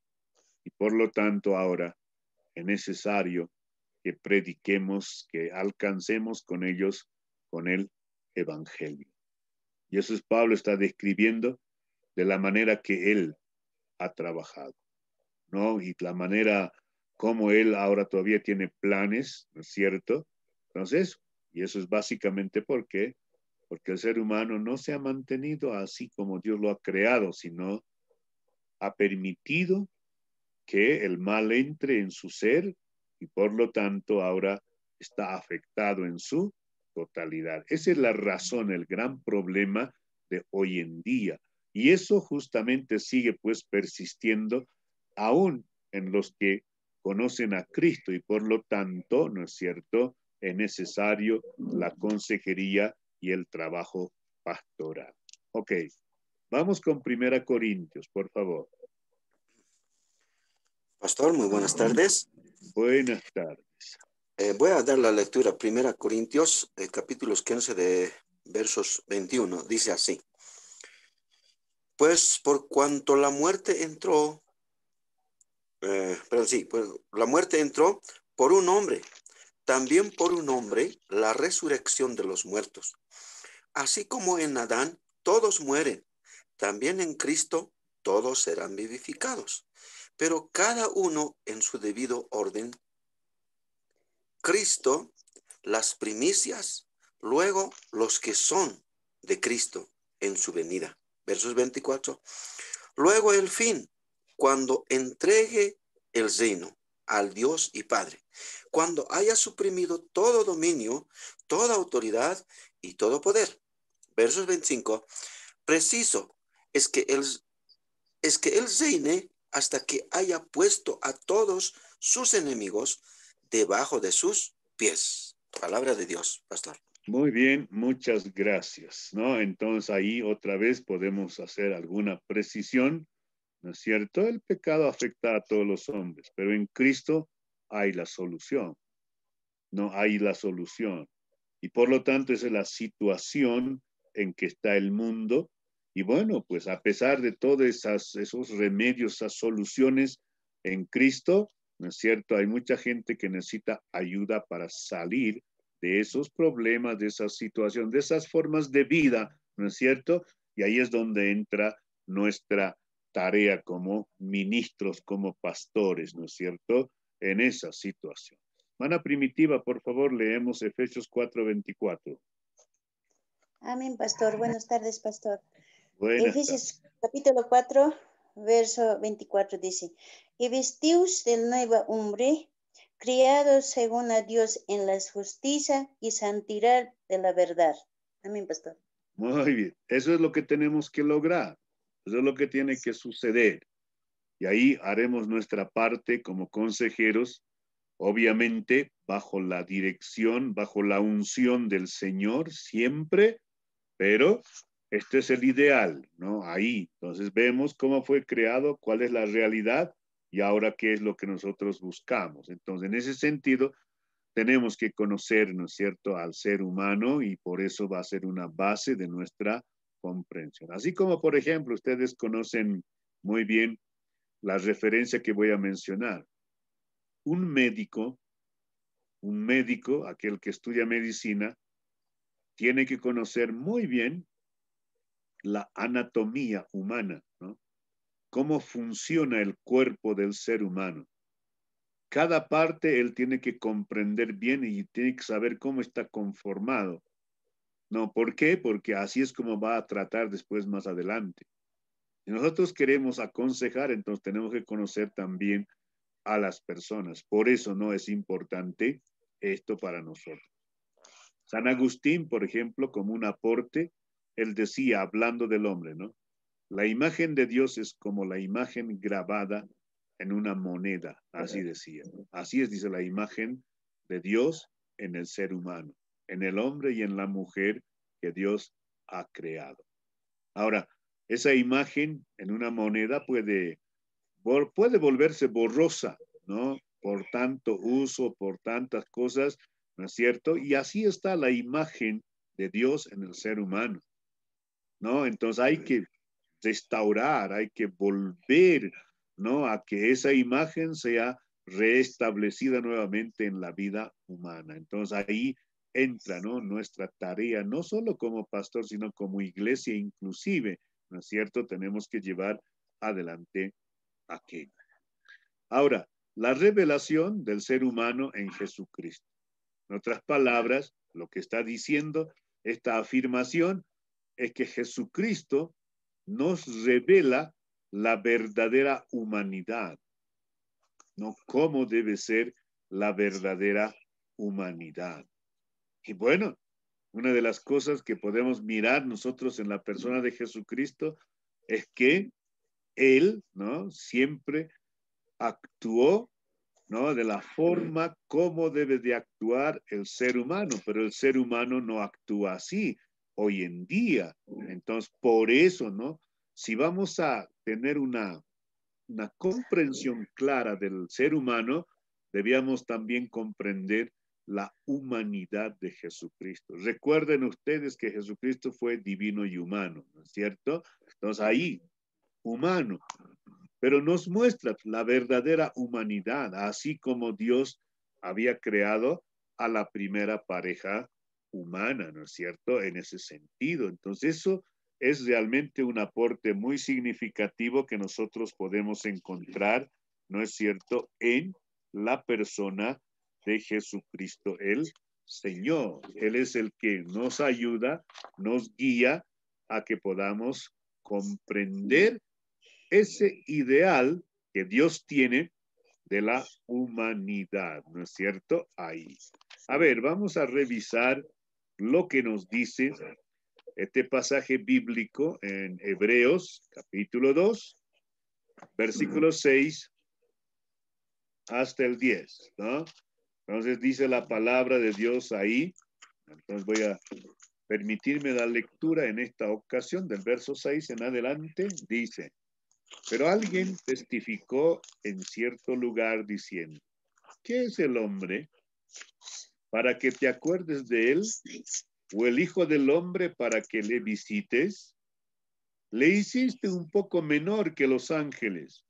y por lo tanto ahora es necesario que prediquemos, que alcancemos con ellos, con el evangelio. Y eso es Pablo está describiendo de la manera que él ha trabajado, ¿no? Y la manera como él ahora todavía tiene planes, ¿no es cierto? Entonces, y eso es básicamente porque el ser humano no se ha mantenido así como Dios lo ha creado, sino ha permitido que el mal entre en su ser y por lo tanto ahora está afectado en su totalidad. Esa es la razón, el gran problema de hoy en día. Y eso justamente sigue pues persistiendo aún en los que conocen a Cristo y por lo tanto, ¿no es cierto?, es necesario la consejería y el trabajo pastoral. Ok, vamos con 1 Corintios, por favor. Pastor, muy buenas tardes. Buenas tardes. Voy a dar la lectura 1 Corintios, capítulos 15 de versos 21. Dice así. Pues por cuanto la muerte entró, la muerte entró por un hombre, también por un hombre la resurrección de los muertos. Así como en Adán todos mueren, también en Cristo todos serán vivificados, pero cada uno en su debido orden. Cristo, las primicias, luego los que son de Cristo en su venida. Versos 24. Luego el fin, cuando entregue el reino, al Dios y Padre, cuando haya suprimido todo dominio, toda autoridad y todo poder. Versos 25. Preciso es que Él reine hasta que haya puesto a todos sus enemigos debajo de sus pies. Palabra de Dios, pastor. Muy bien, muchas gracias, ¿no? Entonces ahí otra vez podemos hacer alguna precisión, ¿no es cierto? El pecado afecta a todos los hombres, pero en Cristo hay la solución, no hay la solución. Y por lo tanto esa es la situación en que está el mundo. Y bueno, pues a pesar de todos esos remedios, esas soluciones en Cristo, ¿no es cierto? Hay mucha gente que necesita ayuda para salir de esos problemas, de esa situación, de esas formas de vida, ¿no es cierto? Y ahí es donde entra nuestra tarea como ministros, como pastores, ¿no es cierto? En esa situación. Hermana Primitiva, por favor, leemos Efesios 4:24. Amén, pastor. Buenas tardes, pastor. Buenas tardes. Efesios capítulo 4, verso 24 dice, y vestíos del nuevo hombre, criados según a Dios en la justicia y santidad de la verdad. Amén, pastor. Muy bien. Eso es lo que tenemos que lograr. Eso es lo que tiene que suceder. Y ahí haremos nuestra parte como consejeros, obviamente bajo la dirección, bajo la unción del Señor siempre, pero este es el ideal, ¿no? Ahí. Entonces vemos cómo fue creado, cuál es la realidad y ahora qué es lo que nosotros buscamos. Entonces, en ese sentido, tenemos que conocer, ¿no es cierto?, al ser humano y por eso va a ser una base de nuestra comprensión. Así como, por ejemplo, ustedes conocen muy bien la referencia que voy a mencionar. Un médico, aquel que estudia medicina, tiene que conocer muy bien la anatomía humana, ¿no? Cómo funciona el cuerpo del ser humano. Cada parte él tiene que comprender bien y tiene que saber cómo está conformado. No, ¿por qué? Porque así es como va a tratar después más adelante. Si nosotros queremos aconsejar, entonces tenemos que conocer también a las personas. Por eso no es importante esto para nosotros. San Agustín, por ejemplo, como un aporte, él decía, hablando del hombre, ¿no? La imagen de Dios es como la imagen grabada en una moneda, así decía. Así es, dice, la imagen de Dios en el ser humano, en el hombre y en la mujer que Dios ha creado. Ahora, esa imagen en una moneda puede volverse borrosa, ¿no? Por tanto uso, por tantas cosas, ¿no es cierto? Y así está la imagen de Dios en el ser humano, ¿no? Entonces hay que restaurar, hay que volver, ¿no? A que esa imagen sea restablecida nuevamente en la vida humana. Entonces ahí entra, ¿no? Nuestra tarea, no solo como pastor, sino como iglesia inclusive, ¿no es cierto? Tenemos que llevar adelante aquello. Ahora, la revelación del ser humano en Jesucristo. En otras palabras, lo que está diciendo esta afirmación es que Jesucristo nos revela la verdadera humanidad, ¿no? Cómo debe ser la verdadera humanidad. Y bueno, una de las cosas que podemos mirar nosotros en la persona de Jesucristo es que Él, ¿no? Siempre actuó, ¿no? De la forma como debe de actuar el ser humano, pero el ser humano no actúa así hoy en día. Entonces, por eso, ¿no? Si vamos a tener una comprensión clara del ser humano, debíamos también comprender la humanidad de Jesucristo. Recuerden ustedes que Jesucristo fue divino y humano, ¿no es cierto? Entonces ahí, humano, pero nos muestra la verdadera humanidad, así como Dios había creado a la primera pareja humana, ¿no es cierto? En ese sentido. Entonces eso es realmente un aporte muy significativo que nosotros podemos encontrar, ¿no es cierto?, en la persona de Jesucristo, el Señor. Él es el que nos ayuda, nos guía a que podamos comprender ese ideal que Dios tiene de la humanidad, ¿no es cierto? Ahí. A ver, vamos a revisar lo que nos dice este pasaje bíblico en Hebreos, capítulo 2, versículo 6 hasta el 10, ¿no? Entonces dice la palabra de Dios ahí. Entonces voy a permitirme la lectura en esta ocasión del verso 6 en adelante. Dice, pero alguien testificó en cierto lugar diciendo, ¿qué es el hombre para que te acuerdes de él? ¿O el hijo del hombre para que le visites? Le hiciste un poco menor que los ángeles.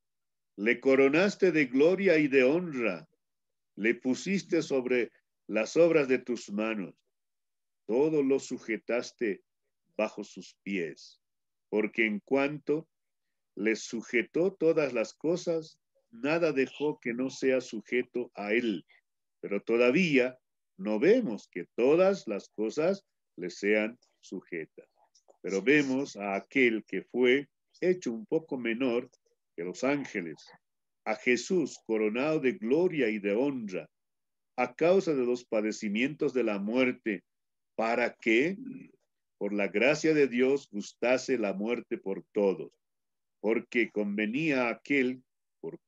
Le coronaste de gloria y de honra. Le pusiste sobre las obras de tus manos. Todo lo sujetaste bajo sus pies. Porque en cuanto les sujetó todas las cosas, nada dejó que no sea sujeto a él. Pero todavía no vemos que todas las cosas le sean sujetas. Pero vemos a aquel que fue hecho un poco menor que los ángeles, a Jesús coronado de gloria y de honra, a causa de los padecimientos de la muerte, para que, por la gracia de Dios, gustase la muerte por todos, porque convenía a aquel por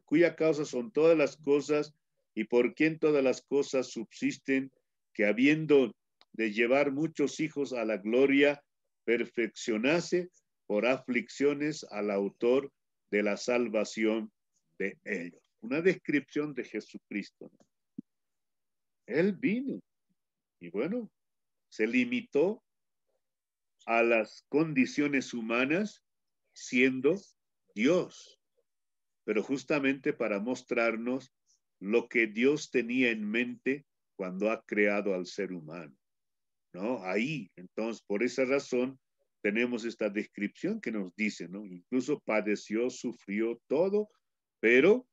cuya causa son todas las cosas y por quien todas las cosas subsisten, que habiendo de llevar muchos hijos a la gloria, perfeccionase por aflicciones al autor de la salvación de ellos. Una descripción de Jesucristo. Él vino y bueno, se limitó a las condiciones humanas siendo Dios, pero justamente para mostrarnos lo que Dios tenía en mente cuando ha creado al ser humano, ¿no? Ahí, entonces, por esa razón, tenemos esta descripción que nos dice, ¿no? Incluso padeció, sufrió todo, pero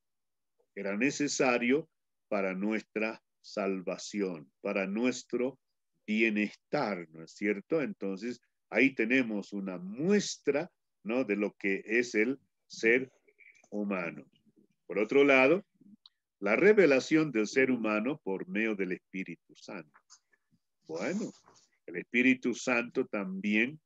era necesario para nuestra salvación, para nuestro bienestar, ¿no es cierto? Entonces, ahí tenemos una muestra, ¿no? De lo que es el ser humano. Por otro lado, la revelación del ser humano por medio del Espíritu Santo. Bueno, el Espíritu Santo también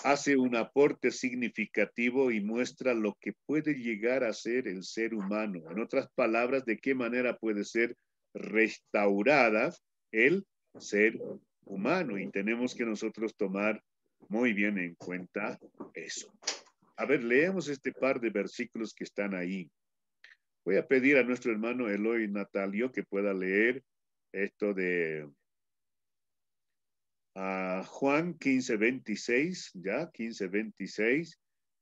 hace un aporte significativo y muestra lo que puede llegar a ser el ser humano. En otras palabras, de qué manera puede ser restaurada el ser humano. Y tenemos que nosotros tomar muy bien en cuenta eso. A ver, leemos este par de versículos que están ahí. Voy a pedir a nuestro hermano Eloy Natalio que pueda leer esto de Juan 15:26, ya, 15:26.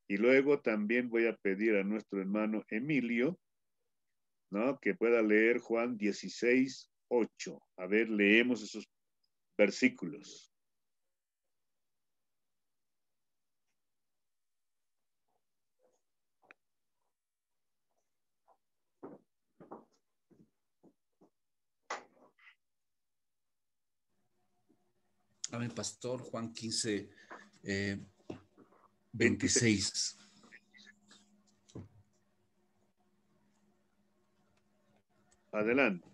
Y luego también voy a pedir a nuestro hermano Emilio, ¿no? Que pueda leer Juan 16:8. A ver, leemos esos versículos. Amén, pastor. Juan 15, 26. Adelante.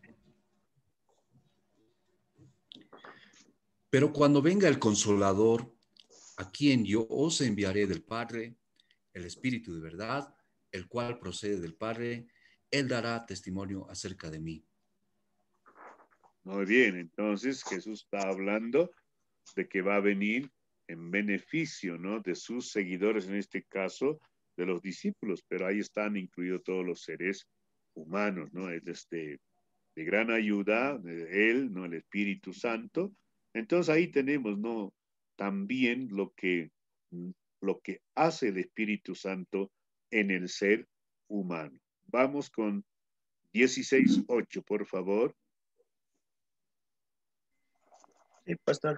Pero cuando venga el Consolador, a quien yo os enviaré del Padre, el Espíritu de verdad, el cual procede del Padre, él dará testimonio acerca de mí. Muy bien, entonces Jesús está hablando de que va a venir en beneficio, ¿no? De sus seguidores, en este caso, de los discípulos, pero ahí están incluidos todos los seres humanos, ¿no? Es de gran ayuda de Él, ¿no? El Espíritu Santo. Entonces ahí tenemos, ¿no? También lo que hace el Espíritu Santo en el ser humano. Vamos con 16:8, por favor. Pastor,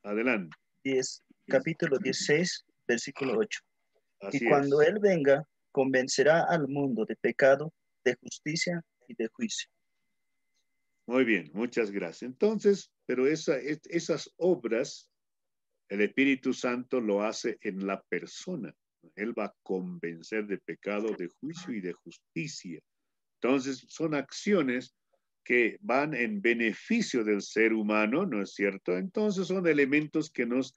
Adelante. capítulo 16, versículo 8. Y Así cuando es. Él venga, convencerá al mundo de pecado, de justicia y de juicio. Muy bien, muchas gracias. Entonces, pero esas obras, el Espíritu Santo lo hace en la persona, Él va a convencer de pecado, de juicio y de justicia. Entonces, son acciones que van en beneficio del ser humano, ¿no es cierto? Entonces, son elementos que nos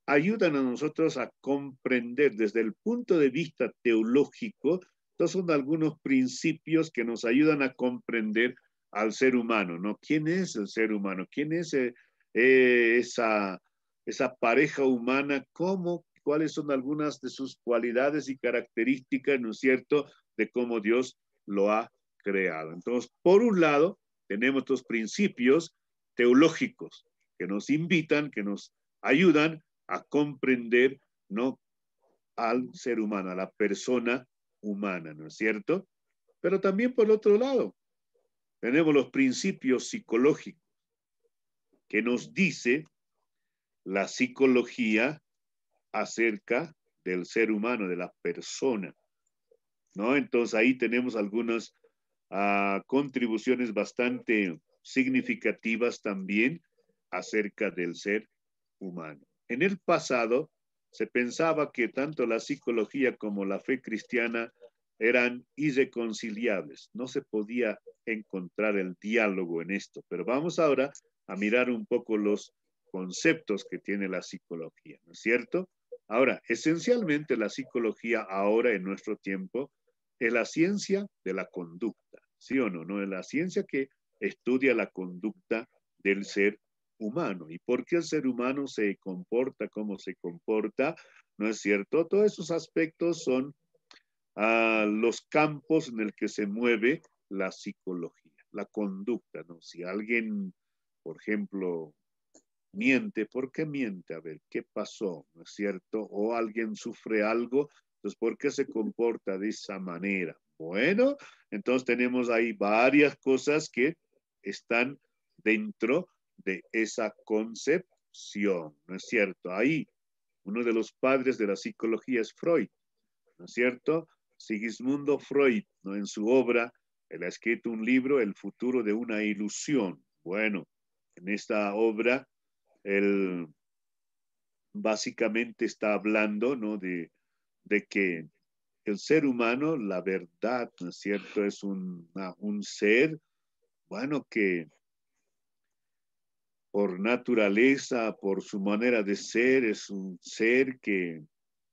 ayudan a nosotros a comprender desde el punto de vista teológico. Estos son algunos principios que nos ayudan a comprender al ser humano, ¿no? ¿Quién es el ser humano? ¿Quién es esa pareja humana? ¿Cómo? ¿Cuáles son algunas de sus cualidades y características, ¿no es cierto?, de cómo Dios lo ha creado. Entonces, por un lado, tenemos estos principios teológicos que nos invitan, que nos ayudan a comprender, ¿no?, al ser humano, a la persona humana, ¿no es cierto? Pero también por el otro lado, tenemos los principios psicológicos que nos dice la psicología acerca del ser humano, de la persona, ¿no? Entonces ahí tenemos algunas contribuciones bastante significativas también acerca del ser humano. En el pasado se pensaba que tanto la psicología como la fe cristiana eran irreconciliables. No se podía encontrar el diálogo en esto, pero vamos ahora a mirar un poco los conceptos que tiene la psicología, ¿no es cierto? Ahora, esencialmente la psicología ahora en nuestro tiempo es la ciencia de la conducta, ¿sí o no? No es la ciencia que estudia la conducta del ser humano y por qué el ser humano se comporta como se comporta, ¿no es cierto? Todos esos aspectos son los campos en el que se mueve la psicología, la conducta, ¿no? Si alguien, por ejemplo, miente, ¿por qué miente? A ver, ¿qué pasó? ¿No es cierto? O alguien sufre algo, entonces, ¿por qué se comporta de esa manera? Bueno, entonces tenemos ahí varias cosas que están dentro de esa concepción, ¿no es cierto? Ahí, uno de los padres de la psicología es Freud, ¿no es cierto? Sigismundo Freud, ¿no? En su obra, él ha escrito un libro, El futuro de una ilusión. Bueno, en esta obra, él básicamente está hablando, ¿no?, de que el ser humano, la verdad, ¿no es cierto?, es un ser, bueno, que por naturaleza, por su manera de ser, es un ser que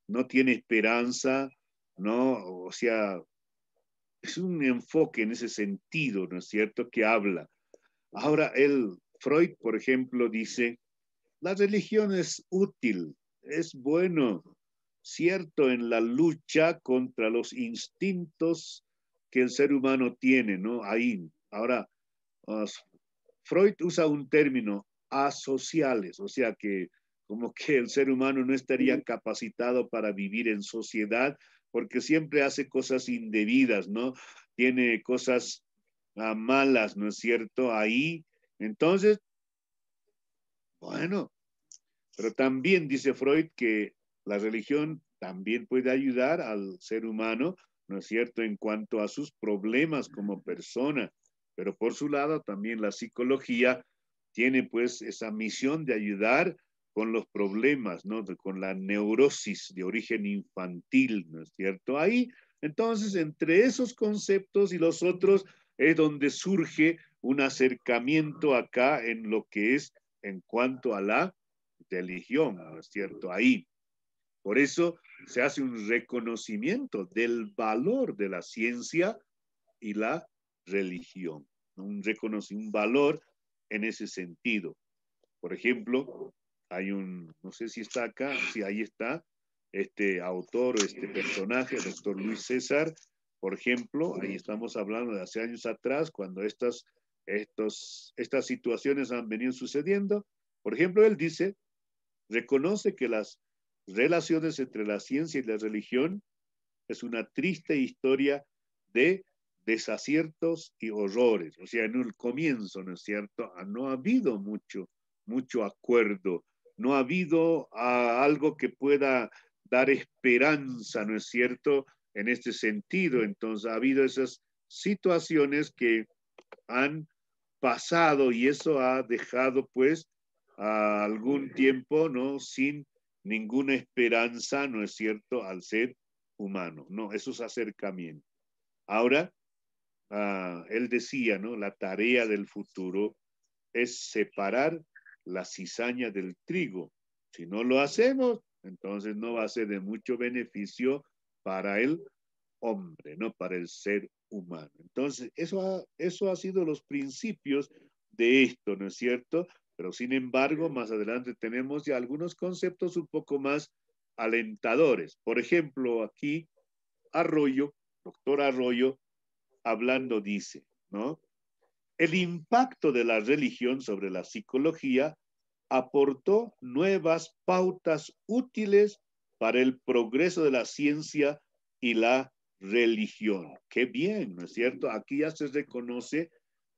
no tiene esperanza, ¿no? O sea, es un enfoque en ese sentido, ¿no es cierto?, que habla. Ahora, Freud, por ejemplo, dice, la religión es útil, es bueno, cierto, en la lucha contra los instintos que el ser humano tiene, ¿no? Ahí. Ahora, Freud usa un término, asociales, o sea que como que el ser humano no estaría capacitado para vivir en sociedad porque siempre hace cosas indebidas, ¿no? Tiene cosas malas, ¿no es cierto? Ahí. Entonces, bueno, pero también dice Freud que la religión también puede ayudar al ser humano, ¿no es cierto?, en cuanto a sus problemas como persona, pero por su lado también la psicología tiene pues esa misión de ayudar con los problemas, ¿no?, con la neurosis de origen infantil, ¿no es cierto? Ahí, entonces, entre esos conceptos y los otros es donde surge un acercamiento acá en lo que es en cuanto a la religión, ¿no es cierto? Ahí. Por eso se hace un reconocimiento del valor de la ciencia y la religión, ¿no? Un valor en ese sentido. Por ejemplo, hay no sé si está acá, sí, ahí está, este autor, este personaje, el doctor Luis César, por ejemplo, ahí estamos hablando de hace años atrás, cuando estas situaciones han venido sucediendo. Por ejemplo, él dice, reconoce que las relaciones entre la ciencia y la religión es una triste historia de desaciertos y horrores. O sea, en el comienzo, ¿no es cierto?, no ha habido mucho acuerdo, no ha habido algo que pueda dar esperanza, ¿no es cierto?, en este sentido. Entonces ha habido esas situaciones que han pasado y eso ha dejado pues algún tiempo, ¿no?, sin ninguna esperanza, ¿no es cierto?, al ser humano. No, eso es acercamiento. Ahora, él decía, ¿no? La tarea del futuro es separar la cizaña del trigo. Si no lo hacemos, entonces no va a ser de mucho beneficio para el hombre, no para el ser humano. Entonces, eso ha sido los principios de esto, ¿no es cierto? Pero sin embargo, más adelante tenemos ya algunos conceptos un poco más alentadores. Por ejemplo, aquí Arroyo, doctor Arroyo, hablando dice, ¿no? El impacto de la religión sobre la psicología aportó nuevas pautas útiles para el progreso de la ciencia y la religión. Qué bien, ¿no es cierto? Aquí ya se reconoce,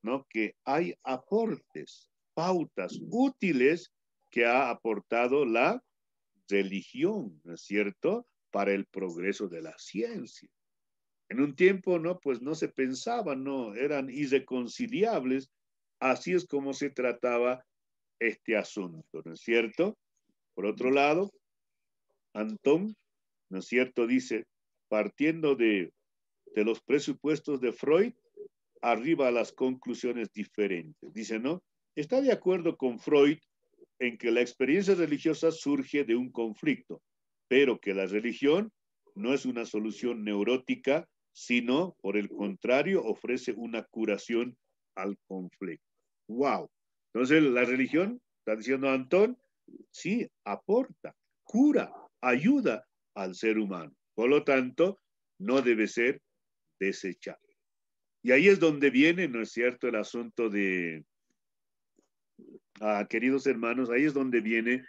¿no?, que hay aportes, pautas útiles que ha aportado la religión, ¿no es cierto?, para el progreso de la ciencia. En un tiempo, ¿no?, pues no se pensaba, no, eran irreconciliables. Así es como se trataba este asunto, ¿no es cierto? Por otro lado, Antón, ¿no es cierto?, dice, partiendo de los presupuestos de Freud, arriba a las conclusiones diferentes. Dice, ¿no? Está de acuerdo con Freud en que la experiencia religiosa surge de un conflicto, pero que la religión no es una solución neurótica, sino, por el contrario, ofrece una curación al conflicto. ¡Wow! Entonces, la religión, está diciendo Antón, sí, aporta, cura, ayuda al ser humano. Por lo tanto, no debe ser desechado. Y ahí es donde viene, ¿no es cierto?, el asunto de, queridos hermanos, ahí es donde viene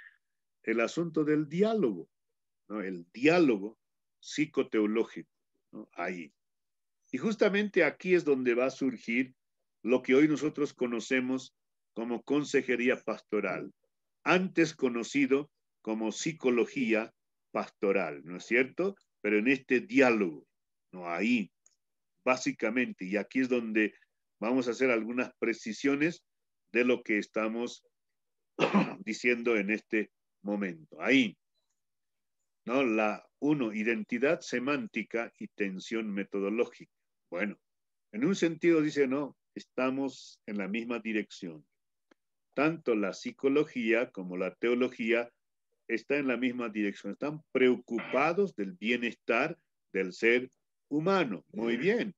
el asunto del diálogo, ¿no? El diálogo psicoteológico, ¿no? Ahí. Y justamente aquí es donde va a surgir lo que hoy nosotros conocemos como consejería pastoral, antes conocido como psicología pastoral, ¿no es cierto? Pero en este diálogo, ¿no? Ahí, básicamente, y aquí es donde vamos a hacer algunas precisiones de lo que estamos diciendo en este momento. Ahí, ¿no? Identidad semántica y tensión metodológica. Bueno, en un sentido dice, no, estamos en la misma dirección. Tanto la psicología como la teología están en la misma dirección. Están preocupados del bienestar del ser humano. Muy bien,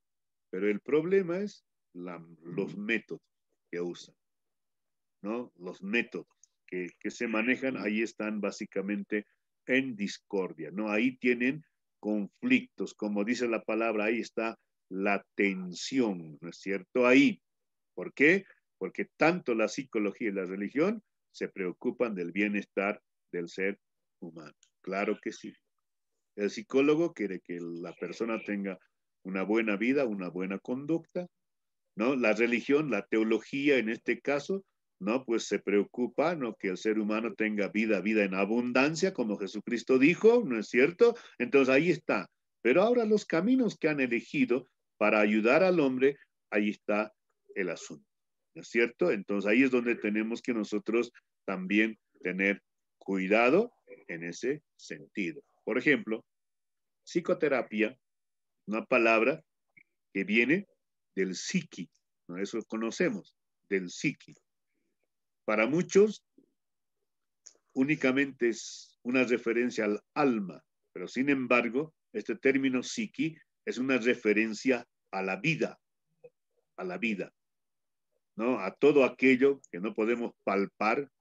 pero el problema es los métodos que usan, ¿no? Los métodos que se manejan, ahí están básicamente en discordia, ¿no? Ahí tienen conflictos, como dice la palabra, ahí está la tensión, ¿no es cierto? Ahí. ¿Por qué? Porque tanto la psicología y la religión se preocupan del bienestar del ser humano. Claro que sí. El psicólogo quiere que la persona tenga una buena vida, una buena conducta, ¿no? La religión, la teología en este caso, ¿no? Pues se preocupa, ¿no?, que el ser humano tenga vida en abundancia, como Jesucristo dijo, ¿no es cierto? Entonces ahí está. Pero ahora los caminos que han elegido para ayudar al hombre, ahí está el asunto, ¿no es cierto? Entonces ahí es donde tenemos que nosotros también tener cuidado en ese sentido. Por ejemplo, psicoterapia, una palabra que viene del psiqui, ¿no? Eso conocemos, del psiqui. Para muchos, únicamente es una referencia al alma, pero sin embargo, este término psiqui es una referencia a la vida, ¿no? A todo aquello que no podemos palpar,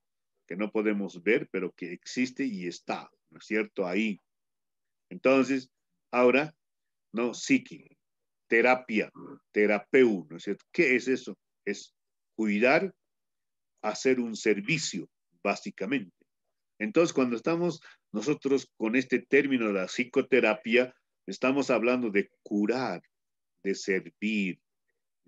que no podemos ver, pero que existe y está, ¿no es cierto? Ahí. Entonces, ahora, ¿no? Psiqui, terapia, terapeu, ¿no es cierto? ¿Qué es eso? Es cuidar, hacer un servicio, básicamente. Entonces, cuando estamos nosotros con este término de la psicoterapia, estamos hablando de curar, de servir,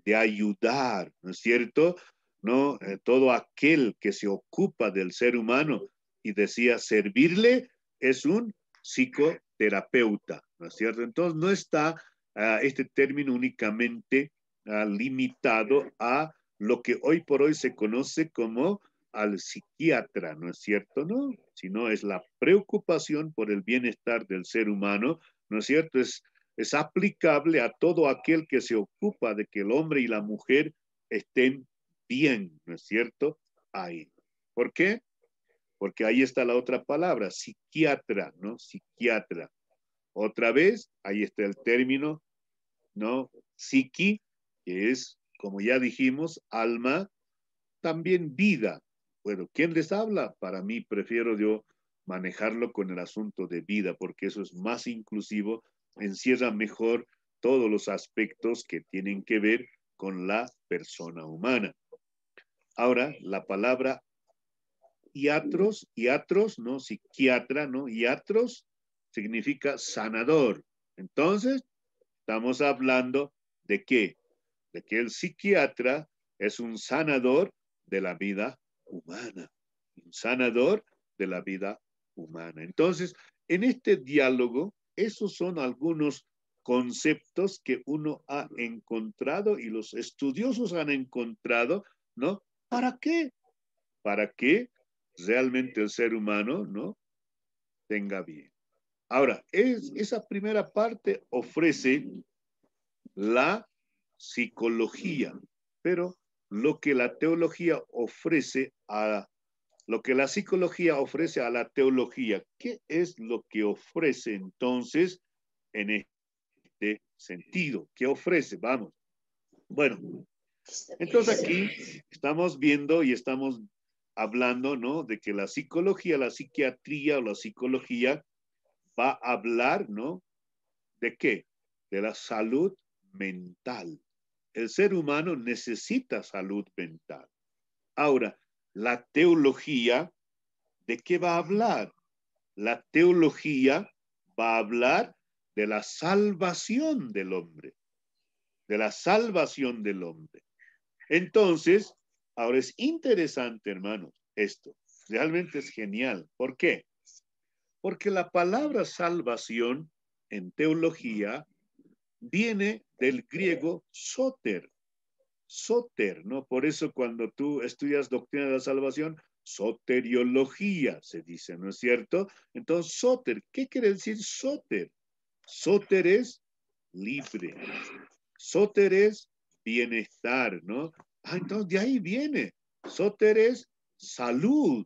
de ayudar, ¿no es cierto? ¿No? Todo aquel que se ocupa del ser humano y decía servirle es un psicoterapeuta, ¿no es cierto? Entonces, no está este término únicamente limitado a lo que hoy por hoy se conoce como al psiquiatra, ¿no es cierto? ¿No? sino es la preocupación por el bienestar del ser humano, ¿no es cierto? Es aplicable a todo aquel que se ocupa de que el hombre y la mujer estén bien, ¿no es cierto? Ahí. ¿Por qué? Porque ahí está la otra palabra, psiquiatra, ¿no? Psiquiatra. Otra vez, ahí está el término, ¿no? Psiqui, que es, como ya dijimos, alma, también vida. Bueno, ¿quién les habla? Para mí prefiero yo manejarlo con el asunto de vida, porque eso es más inclusivo, encierra mejor todos los aspectos que tienen que ver con la persona humana. Ahora, la palabra iatros, ¿no? Psiquiatra, ¿no? Iatros significa sanador. Entonces, estamos hablando de qué? De que el psiquiatra es un sanador de la vida humana, un sanador de la vida humana. Entonces, en este diálogo, esos son algunos conceptos que uno ha encontrado y los estudiosos han encontrado, ¿no? ¿Para qué? Para que realmente el ser humano, ¿no? Tenga bien. Ahora, esa primera parte ofrece la psicología, pero lo que la teología ofrece a lo que la psicología ofrece a la teología, ¿qué es lo que ofrece entonces en este sentido? ¿Qué ofrece? Vamos. Bueno, entonces aquí estamos viendo y estamos hablando, ¿no? De que la psicología, la psiquiatría o la psicología va a hablar, ¿no? ¿De qué? De la salud mental. El ser humano necesita salud mental. Ahora, la teología, ¿de qué va a hablar? La teología va a hablar de la salvación del hombre, de la salvación del hombre. Entonces, ahora es interesante, hermanos, esto. Realmente es genial. ¿Por qué? Porque la palabra salvación en teología viene del griego soter. Soter, ¿no? Por eso cuando tú estudias doctrina de la salvación, soteriología se dice, ¿no es cierto? Entonces, soter, ¿qué quiere decir soter? Soter es libre. Soter es bienestar, ¿no? Ah, entonces de ahí viene. Soter es salud.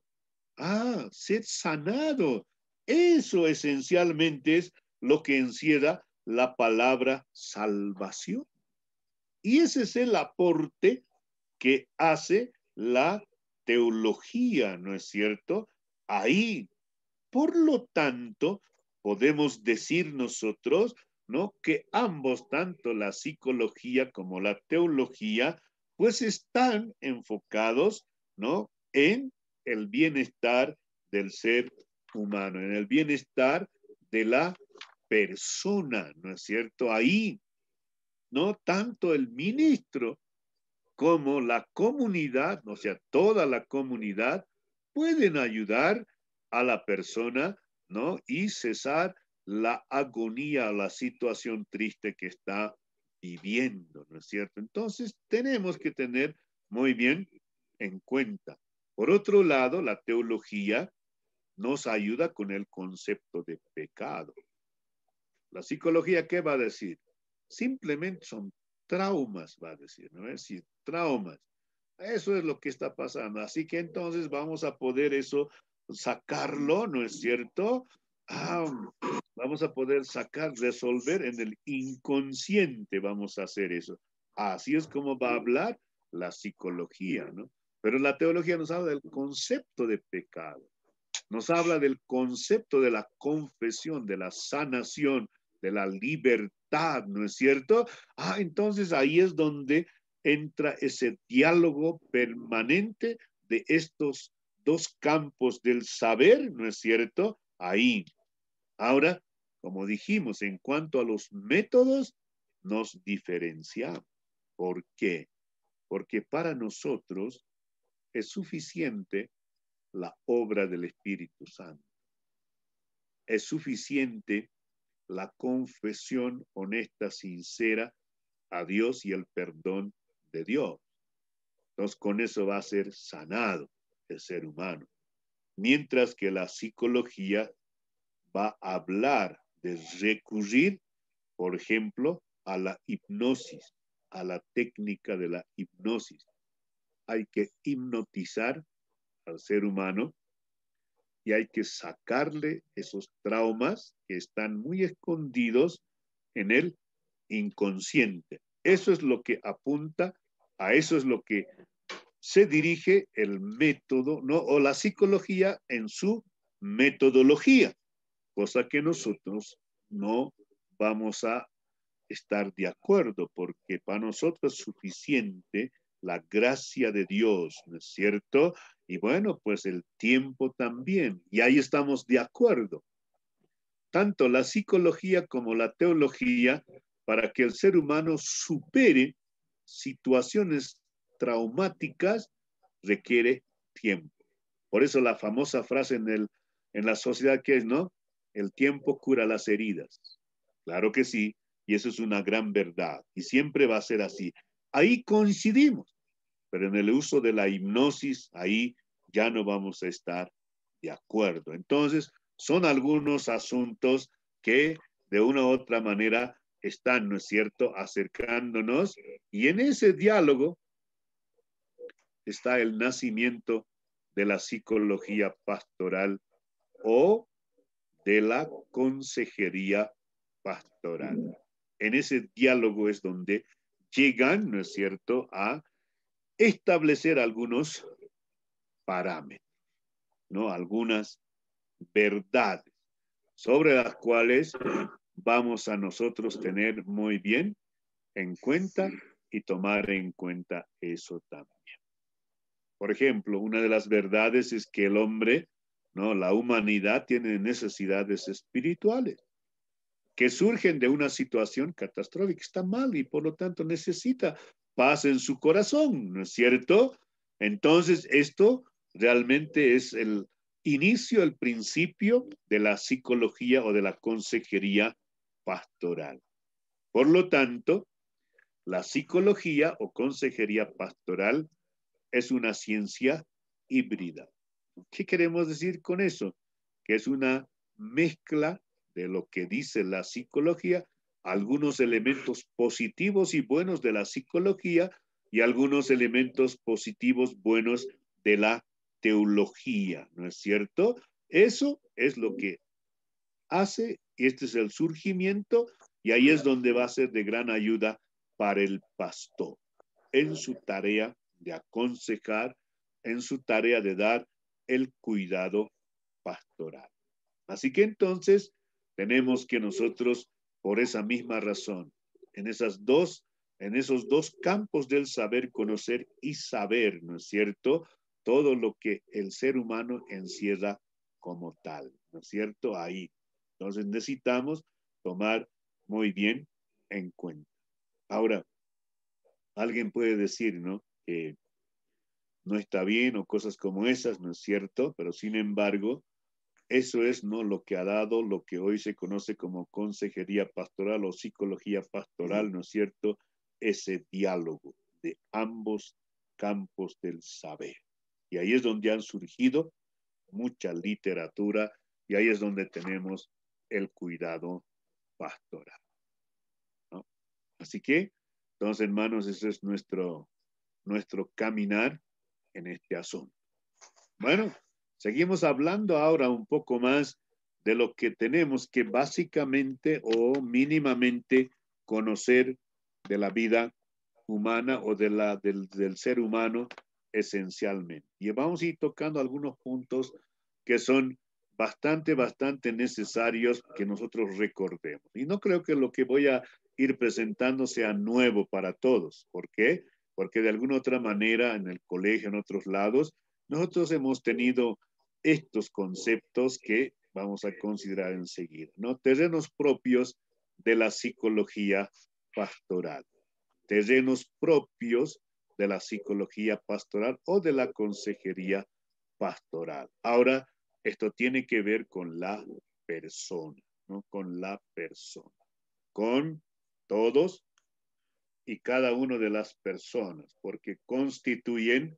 Ah, ser sanado. Eso esencialmente es lo que encierra la palabra salvación. Y ese es el aporte que hace la teología, ¿no es cierto? Ahí, por lo tanto, podemos decir nosotros, ¿no? Que ambos, tanto la psicología como la teología, pues están enfocados, ¿no? En el bienestar del ser humano, en el bienestar de la persona, ¿no es cierto? Ahí, ¿no? Tanto el ministro como la comunidad, o sea, toda la comunidad, pueden ayudar a la persona, ¿no? Y cesar la agonía, la situación triste que está viviendo, ¿no es cierto? Entonces, tenemos que tener muy bien en cuenta. Por otro lado, la teología nos ayuda con el concepto de pecado. La psicología, ¿qué va a decir? Simplemente son traumas, va a decir, ¿no? Es decir, traumas. Eso es lo que está pasando. Así que entonces vamos a poder eso sacarlo, ¿no es cierto? Ah, vamos a poder sacar, resolver en el inconsciente, vamos a hacer eso. Así es como va a hablar la psicología, ¿no? Pero la teología nos habla del concepto de pecado. Nos habla del concepto de la confesión, de la sanación, de la libertad, ¿no es cierto? Ah, entonces ahí es donde entra ese diálogo permanente de estos dos campos del saber, ¿no es cierto? Ahí. Ahora, como dijimos, en cuanto a los métodos, nos diferenciamos. ¿Por qué? Porque para nosotros es suficiente la obra del Espíritu Santo. Es suficiente la confesión honesta, sincera a Dios y el perdón de Dios. Entonces, con eso va a ser sanado el ser humano. mientras que la psicología va a hablar de recurrir, por ejemplo, a la hipnosis, a la técnica de la hipnosis. Hay que hipnotizar al ser humano y hay que sacarle esos traumas que están muy escondidos en el inconsciente. Eso es lo que apunta, a eso es lo que se dirige el método, ¿no? O la psicología en su metodología, cosa que nosotros no vamos a estar de acuerdo, porque para nosotros es suficiente la gracia de Dios, ¿no es cierto? Y bueno, pues el tiempo también, y ahí estamos de acuerdo. Tanto la psicología como la teología, para que el ser humano supere situaciones traumáticas, requiere tiempo. Por eso la famosa frase en la sociedad que es, ¿no? El tiempo cura las heridas. Claro que sí, y eso es una gran verdad, y siempre va a ser así. Ahí coincidimos, pero en el uso de la hipnosis, ahí ya no vamos a estar de acuerdo. Entonces, son algunos asuntos que de una u otra manera están, ¿no es cierto?, acercándonos, y en ese diálogo está el nacimiento de la psicología pastoral o de la consejería pastoral. En ese diálogo es donde llegan, ¿no es cierto?, a establecer algunos parámetros, ¿no? Algunas verdades sobre las cuales vamos a nosotros tener muy bien en cuenta y tomar en cuenta eso también. Por ejemplo, una de las verdades es que el hombre, ¿no? La humanidad tiene necesidades espirituales que surgen de una situación catastrófica, está mal y por lo tanto necesita paz en su corazón, ¿no es cierto? Entonces, esto realmente es el inicio, el principio de la psicología o de la consejería pastoral. Por lo tanto, la psicología o consejería pastoral es una ciencia híbrida. ¿Qué queremos decir con eso? Que es una mezcla de lo que dice la psicología, algunos elementos positivos y buenos de la psicología y algunos elementos positivos buenos de la teología, ¿no es cierto? Eso es lo que hace, este es el surgimiento y ahí es donde va a ser de gran ayuda para el pastor en su tarea de aconsejar, en su tarea de dar el cuidado pastoral. Así que entonces tenemos que nosotros, por esa misma razón, en esos dos campos del saber, conocer y saber, ¿no es cierto? Todo lo que el ser humano encierra como tal, ¿no es cierto? Ahí. Entonces necesitamos tomar muy bien en cuenta. Ahora, alguien puede decir, ¿no? Que no está bien o cosas como esas, ¿no es cierto? Pero sin embargo, eso es, ¿no? Lo que ha dado lo que hoy se conoce como consejería pastoral o psicología pastoral, ¿no es cierto? Ese diálogo de ambos campos del saber. Y ahí es donde han surgido mucha literatura y ahí es donde tenemos el cuidado pastoral, ¿no? Así que, entonces, hermanos, ese es nuestro caminar en este asunto. Bueno, seguimos hablando ahora un poco más de lo que tenemos que básicamente o mínimamente conocer de la vida humana o del ser humano esencialmente. Y vamos a ir tocando algunos puntos que son bastante necesarios que nosotros recordemos. Y no creo que lo que voy a ir presentando sea nuevo para todos. ¿Por qué? Porque de alguna otra manera en el colegio, en otros lados, nosotros hemos tenido estos conceptos que vamos a considerar enseguida, ¿no? Terrenos propios de la psicología pastoral, terrenos propios de la psicología pastoral o de la consejería pastoral. Ahora, esto tiene que ver con la persona, ¿no? Con la persona, con todos y cada una de las personas, porque constituyen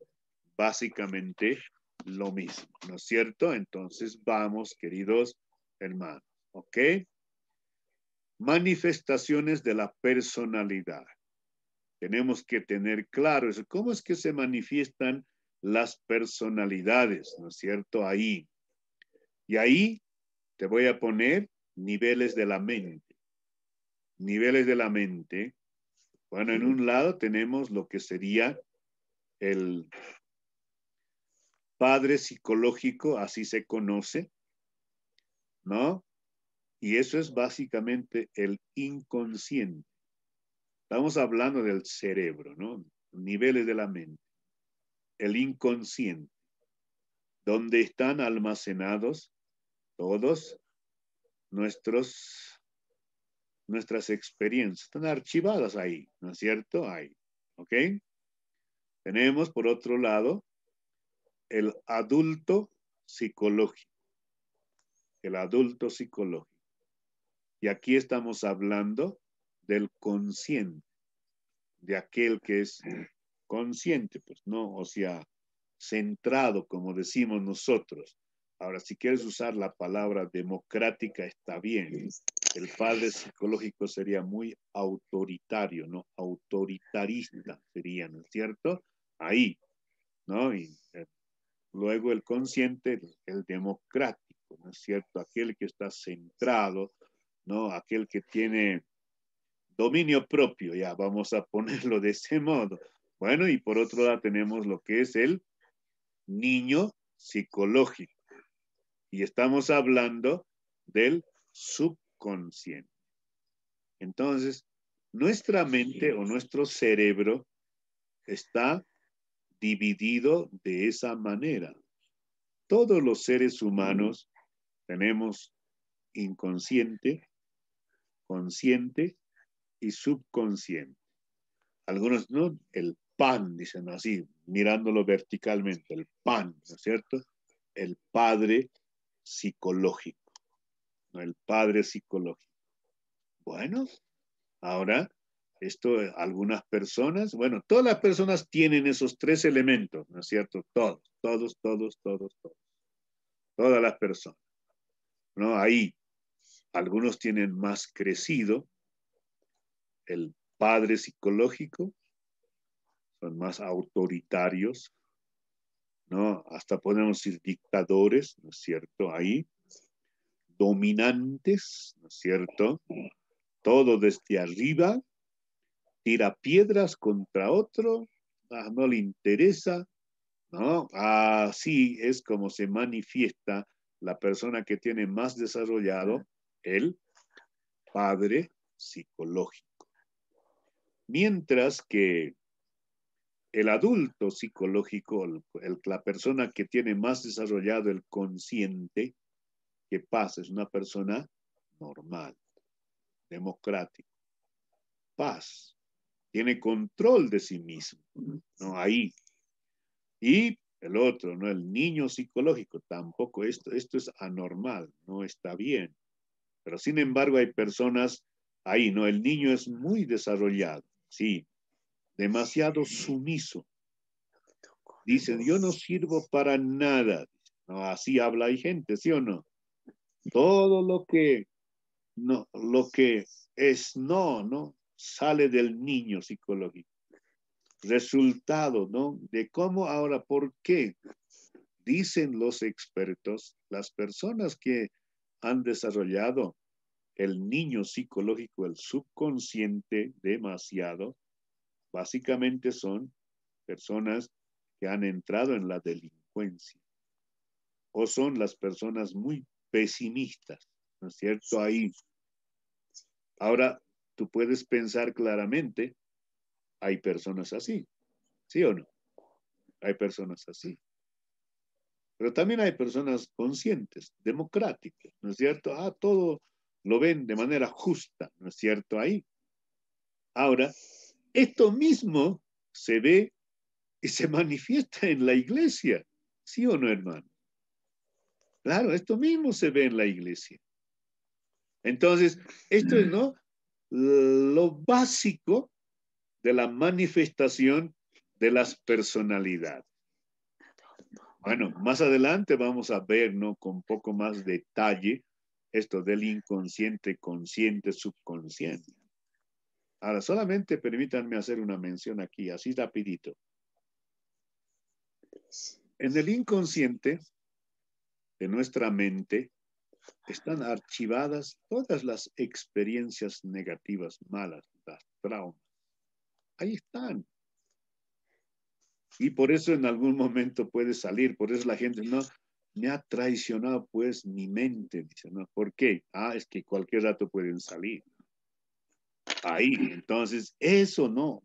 básicamente lo mismo, ¿no es cierto? Entonces vamos, queridos hermanos, ¿ok? Manifestaciones de la personalidad. Tenemos que tener claro eso. ¿Cómo es que se manifiestan las personalidades, ¿no es cierto? Ahí. Y ahí te voy a poner niveles de la mente. Niveles de la mente. Bueno, en un lado tenemos lo que sería el padre psicológico, así se conoce, ¿no? Y eso es básicamente el inconsciente. Estamos hablando del cerebro, ¿no? Niveles de la mente. El inconsciente, donde están almacenados todos nuestras experiencias. Están archivadas ahí, ¿no es cierto? Ahí, ¿ok? Tenemos, por otro lado, el adulto psicológico. El adulto psicológico. Y aquí estamos hablando del consciente, de aquel que es consciente, pues, ¿no? O sea, centrado, como decimos nosotros. Ahora, si quieres usar la palabra democrática, está bien. El padre psicológico sería muy autoritario, ¿no? Autoritarista sería, ¿no es cierto? Ahí, ¿no? Y luego el consciente, el democrático, ¿no es cierto? Aquel que está centrado, ¿no? Aquel que tiene dominio propio, ya vamos a ponerlo de ese modo. Bueno, y por otro lado tenemos lo que es el niño psicológico. Y estamos hablando del subconsciente. Entonces, nuestra mente o nuestro cerebro está dividido de esa manera. Todos los seres humanos tenemos inconsciente, consciente y subconsciente. Algunos, ¿no? El pan, dicen así, mirándolo verticalmente, el pan, ¿no es cierto? El padre psicológico, ¿no? El padre psicológico. Bueno, ahora, esto, algunas personas, bueno, todas las personas tienen esos tres elementos, ¿no es cierto? Todos. Todas las personas, ¿no? Ahí, algunos tienen más crecido el padre psicológico, son más autoritarios, ¿no? Hasta podemos decir dictadores, ¿no es cierto? Ahí, dominantes, ¿no es cierto? Todo desde arriba, tira piedras contra otro, no le interesa, ¿no? Así es como se manifiesta la persona que tiene más desarrollado el padre psicológico. Mientras que el adulto psicológico, la persona que tiene más desarrollado el consciente, ¿qué pasa? Es una persona normal, democrática, paz, tiene control de sí mismo, ¿no? Ahí. Y el otro, ¿no? El niño psicológico, tampoco esto es anormal, no está bien. Pero sin embargo hay personas ahí, ¿no? El niño es muy desarrollado, sí, demasiado sumiso. Dicen, yo no sirvo para nada. No, así habla hay gente, ¿sí o no? Todo lo que es no sale del niño psicológico. Resultado, ¿no? De cómo ahora, ¿por qué? Dicen los expertos, las personas que han desarrollado el niño psicológico, el subconsciente demasiado, básicamente son personas que han entrado en la delincuencia o son las personas muy pesimistas, ¿no es cierto? Ahí. Ahora, tú puedes pensar claramente, hay personas así, ¿sí o no? Hay personas así. Pero también hay personas conscientes, democráticas, ¿no es cierto? Todo lo ven de manera justa, ¿no es cierto? Ahí. Ahora, esto mismo se ve y se manifiesta en la iglesia, ¿sí o no, hermano? Claro, esto mismo se ve en la iglesia. Entonces, esto es, ¿no? Lo básico de la manifestación de las personalidades. Bueno, más adelante vamos a ver, ¿no? Con un poco más detalle esto del inconsciente, consciente, subconsciente. Ahora, solamente permítanme hacer una mención aquí, así rapidito. En el inconsciente de nuestra mente están archivadas todas las experiencias negativas, malas, las traumas. Ahí están. Y por eso en algún momento puede salir. Por eso la gente, no, me ha traicionado pues mi mente. Dice, ¿no? ¿Por qué? Ah, es que cualquier rato pueden salir. Ahí, entonces, eso no.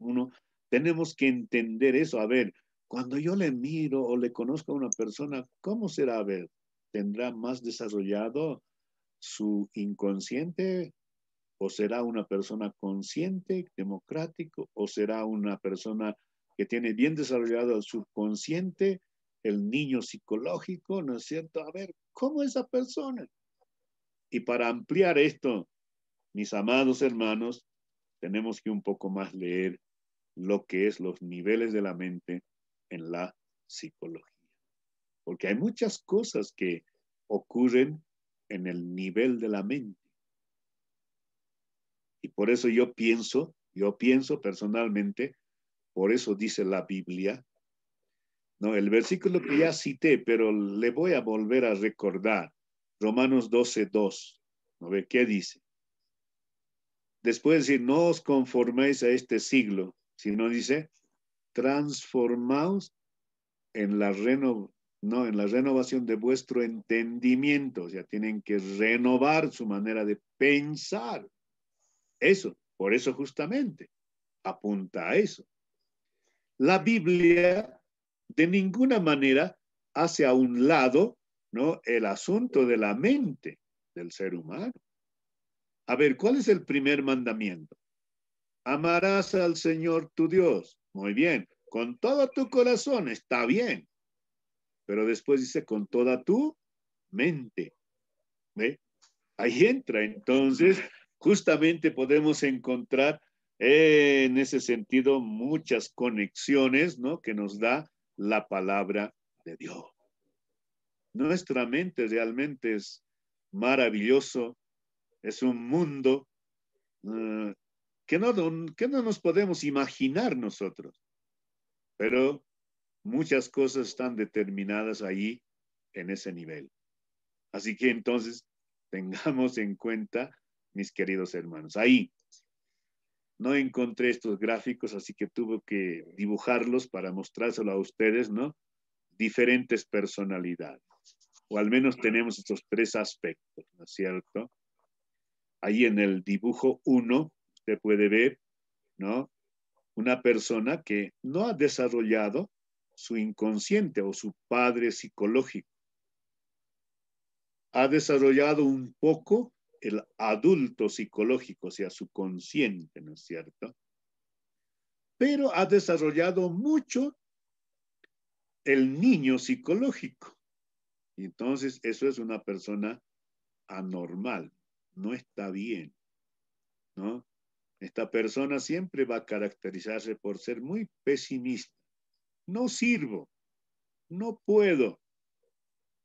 Tenemos que entender eso. A ver, cuando yo le miro o le conozco a una persona, ¿cómo será? A ver, ¿tendrá más desarrollado su inconsciente? ¿O será una persona consciente, democrático? ¿O será una persona que tiene bien desarrollado el subconsciente, el niño psicológico? ¿No es cierto? A ver, ¿cómo es esa persona? Y para ampliar esto, mis amados hermanos, tenemos que un poco más leer lo que es los niveles de la mente en la psicología. Porque hay muchas cosas que ocurren en el nivel de la mente. Y por eso yo pienso personalmente, por eso dice la Biblia, no, el versículo que ya cité, pero le voy a volver a recordar, Romanos 12:2, ¿no ve qué dice? Después de decir, no os conforméis a este siglo, sino dice, transformaos en la renovación de vuestro entendimiento, o sea, tienen que renovar su manera de pensar. Eso, por eso justamente, apunta a eso. La Biblia de ninguna manera hace a un lado, ¿no?, el asunto de la mente del ser humano. A ver, ¿cuál es el primer mandamiento? Amarás al Señor tu Dios. Muy bien, con todo tu corazón, está bien. Pero después dice con toda tu mente. ¿Ve? Ahí entra. Entonces, justamente podemos encontrar en ese sentido muchas conexiones, ¿no?, que nos da la palabra de Dios. Nuestra mente realmente es maravilloso, es un mundo que no nos podemos imaginar nosotros, pero muchas cosas están determinadas ahí en ese nivel. Así que entonces tengamos en cuenta, mis queridos hermanos, ahí no encontré estos gráficos, así que tuve que dibujarlos para mostrárselo a ustedes, ¿no? Diferentes personalidades, o al menos tenemos estos tres aspectos, ¿no es cierto? Ahí en el dibujo 1 se puede ver, ¿no?, una persona que no ha desarrollado su inconsciente o su padre psicológico. Ha desarrollado un poco el adulto psicológico, o sea, su consciente, ¿no es cierto? Pero ha desarrollado mucho el niño psicológico. Y entonces eso es una persona anormal, no está bien, ¿no? Esta persona siempre va a caracterizarse por ser muy pesimista. No sirvo, no puedo,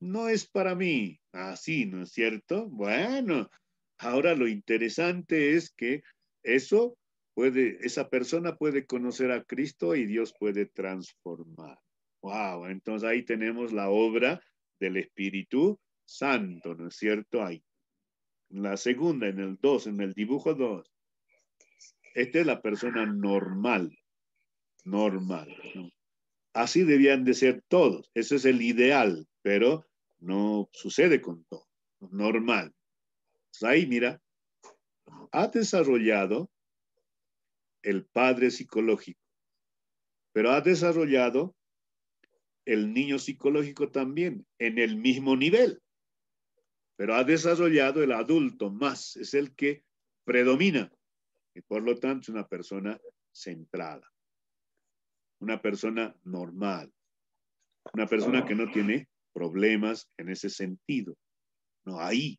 no es para mí. Así, ¿no es cierto? Bueno, ahora lo interesante es que esa persona puede conocer a Cristo y Dios puede transformar. Wow, entonces ahí tenemos la obra del Espíritu Santo, ¿no es cierto? Ahí. La segunda, en el 2, en el dibujo 2. Esta es la persona normal, ¿no? Así debían de ser todos. Ese es el ideal, pero no sucede con todo. Normal. Pues ahí, mira, ha desarrollado el padre psicológico, pero ha desarrollado el niño psicológico también en el mismo nivel, pero ha desarrollado el adulto más, es el que predomina y por lo tanto es una persona centrada, una persona normal, una persona que no tiene problemas en ese sentido. No, ahí.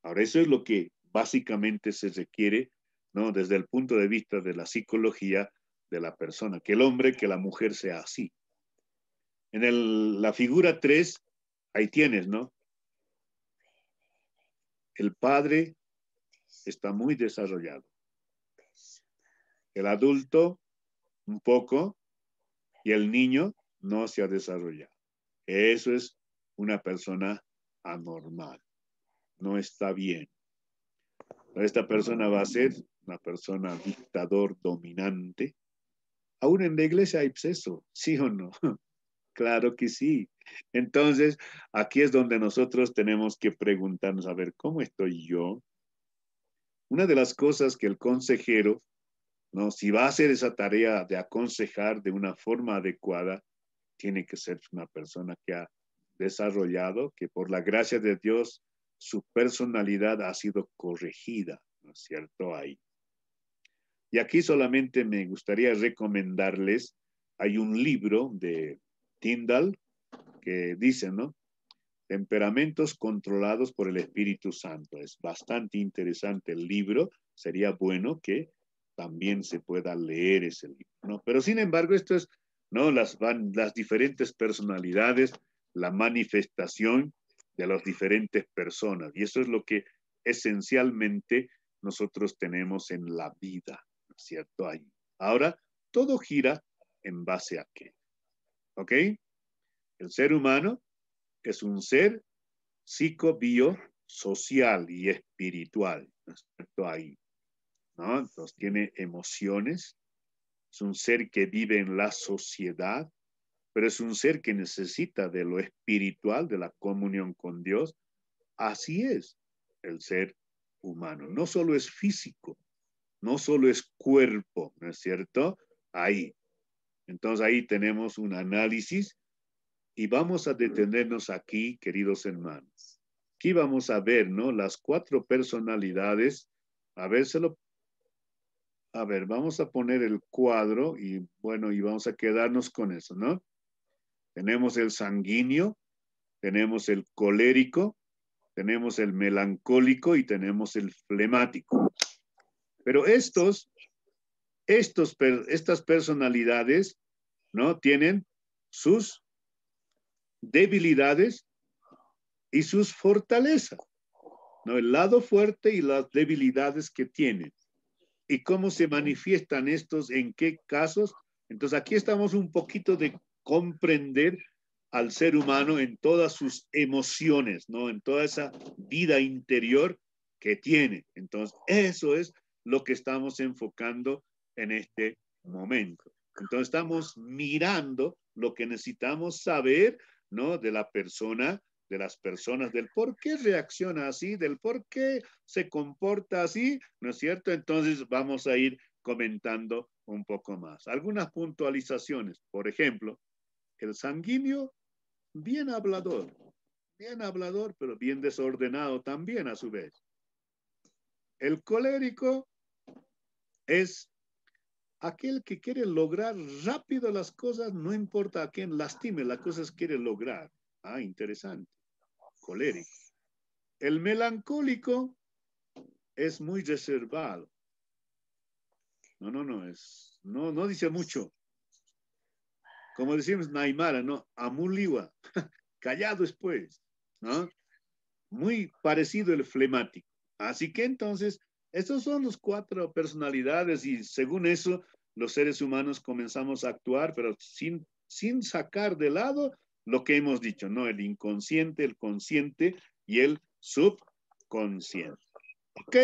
Ahora, eso es lo que básicamente se requiere, ¿no?, desde el punto de vista de la psicología de la persona, que el hombre, que la mujer sea así. la figura 3, ahí tienes, ¿no? El padre está muy desarrollado. El adulto, un poco, y el niño no se ha desarrollado. Eso es una persona anormal. No está bien. Esta persona va a ser una persona dictador, dominante. Aún en la iglesia hay eso, ¿sí o no? Claro que sí. Entonces, aquí es donde nosotros tenemos que preguntarnos, a ver, ¿cómo estoy yo? Una de las cosas que el consejero, ¿no? Si va a hacer esa tarea de aconsejar de una forma adecuada, tiene que ser una persona que ha desarrollado, que por la gracia de Dios, su personalidad ha sido corregida, ¿no es cierto? Ahí. Y aquí solamente me gustaría recomendarles, hay un libro de Tyndall que dice, ¿no? Temperamentos controlados por el Espíritu Santo. Es bastante interesante el libro. Sería bueno que también se pueda leer ese libro, ¿no? Pero sin embargo, esto es, ¿no? Las diferentes personalidades, la manifestación de las diferentes personas. Y eso es lo que esencialmente nosotros tenemos en la vida, ¿no es cierto? Ahí. Ahora, todo gira en base a qué. ¿Ok? El ser humano es un ser psico-bio-social y espiritual, ¿no es cierto? Ahí, ¿no? Entonces tiene emociones, es un ser que vive en la sociedad, pero es un ser que necesita de lo espiritual, de la comunión con Dios. Así es el ser humano. No solo es físico, no solo es cuerpo, ¿no es cierto? Ahí. Entonces ahí tenemos un análisis y vamos a detenernos aquí, queridos hermanos. Aquí vamos a ver, ¿no? Las 4 personalidades. A ver, vamos a poner el cuadro y bueno, y vamos a quedarnos con eso, ¿no? Tenemos el sanguíneo, tenemos el colérico, tenemos el melancólico y tenemos el flemático. Pero estas personalidades, ¿no? Tienen sus debilidades y sus fortalezas, ¿no? El lado fuerte y las debilidades que tienen. ¿Y cómo se manifiestan estos? ¿En qué casos? Entonces aquí estamos un poquito de comprender al ser humano en todas sus emociones, ¿no? En toda esa vida interior que tiene. Entonces eso es lo que estamos enfocando en este momento. Entonces estamos mirando lo que necesitamos saber, ¿no? De la persona, de las personas, del por qué reacciona así, del por qué se comporta así, ¿no es cierto? Entonces vamos a ir comentando un poco más. Algunas puntualizaciones, por ejemplo, el sanguíneo, bien hablador, pero bien desordenado también a su vez. El colérico es aquel que quiere lograr rápido las cosas, no importa a quién lastime, las cosas quiere lograr. Ah, interesante. Colérico. El melancólico es muy reservado. No dice mucho. Como decimos Naimara, ¿no? Amuliwa, callado después, ¿no? Muy parecido el flemático. Así que entonces, estos son los 4 personalidades y según eso, los seres humanos comenzamos a actuar, pero sin sacar de lado lo que hemos dicho, ¿no? El inconsciente, el consciente y el subconsciente. Ok,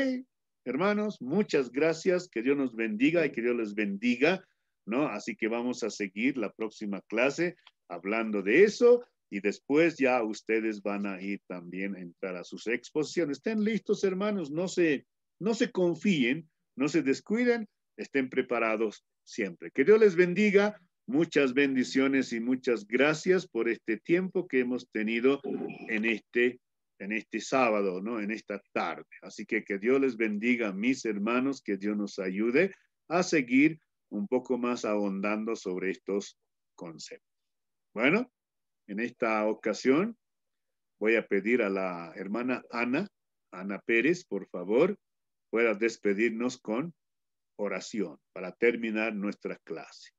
hermanos, muchas gracias, que Dios nos bendiga y que Dios les bendiga, ¿no? Así que vamos a seguir la próxima clase hablando de eso y después ya ustedes van a ir también a entrar a sus exposiciones. Estén listos, hermanos, no se confíen, no se descuiden, estén preparados siempre. Que Dios les bendiga, muchas bendiciones y muchas gracias por este tiempo que hemos tenido en este sábado, ¿no? En esta tarde. Así que Dios les bendiga, mis hermanos, que Dios nos ayude a seguir un poco más ahondando sobre estos conceptos. Bueno, en esta ocasión voy a pedir a la hermana Ana Pérez, por favor, pueda despedirnos con oración para terminar nuestra clase.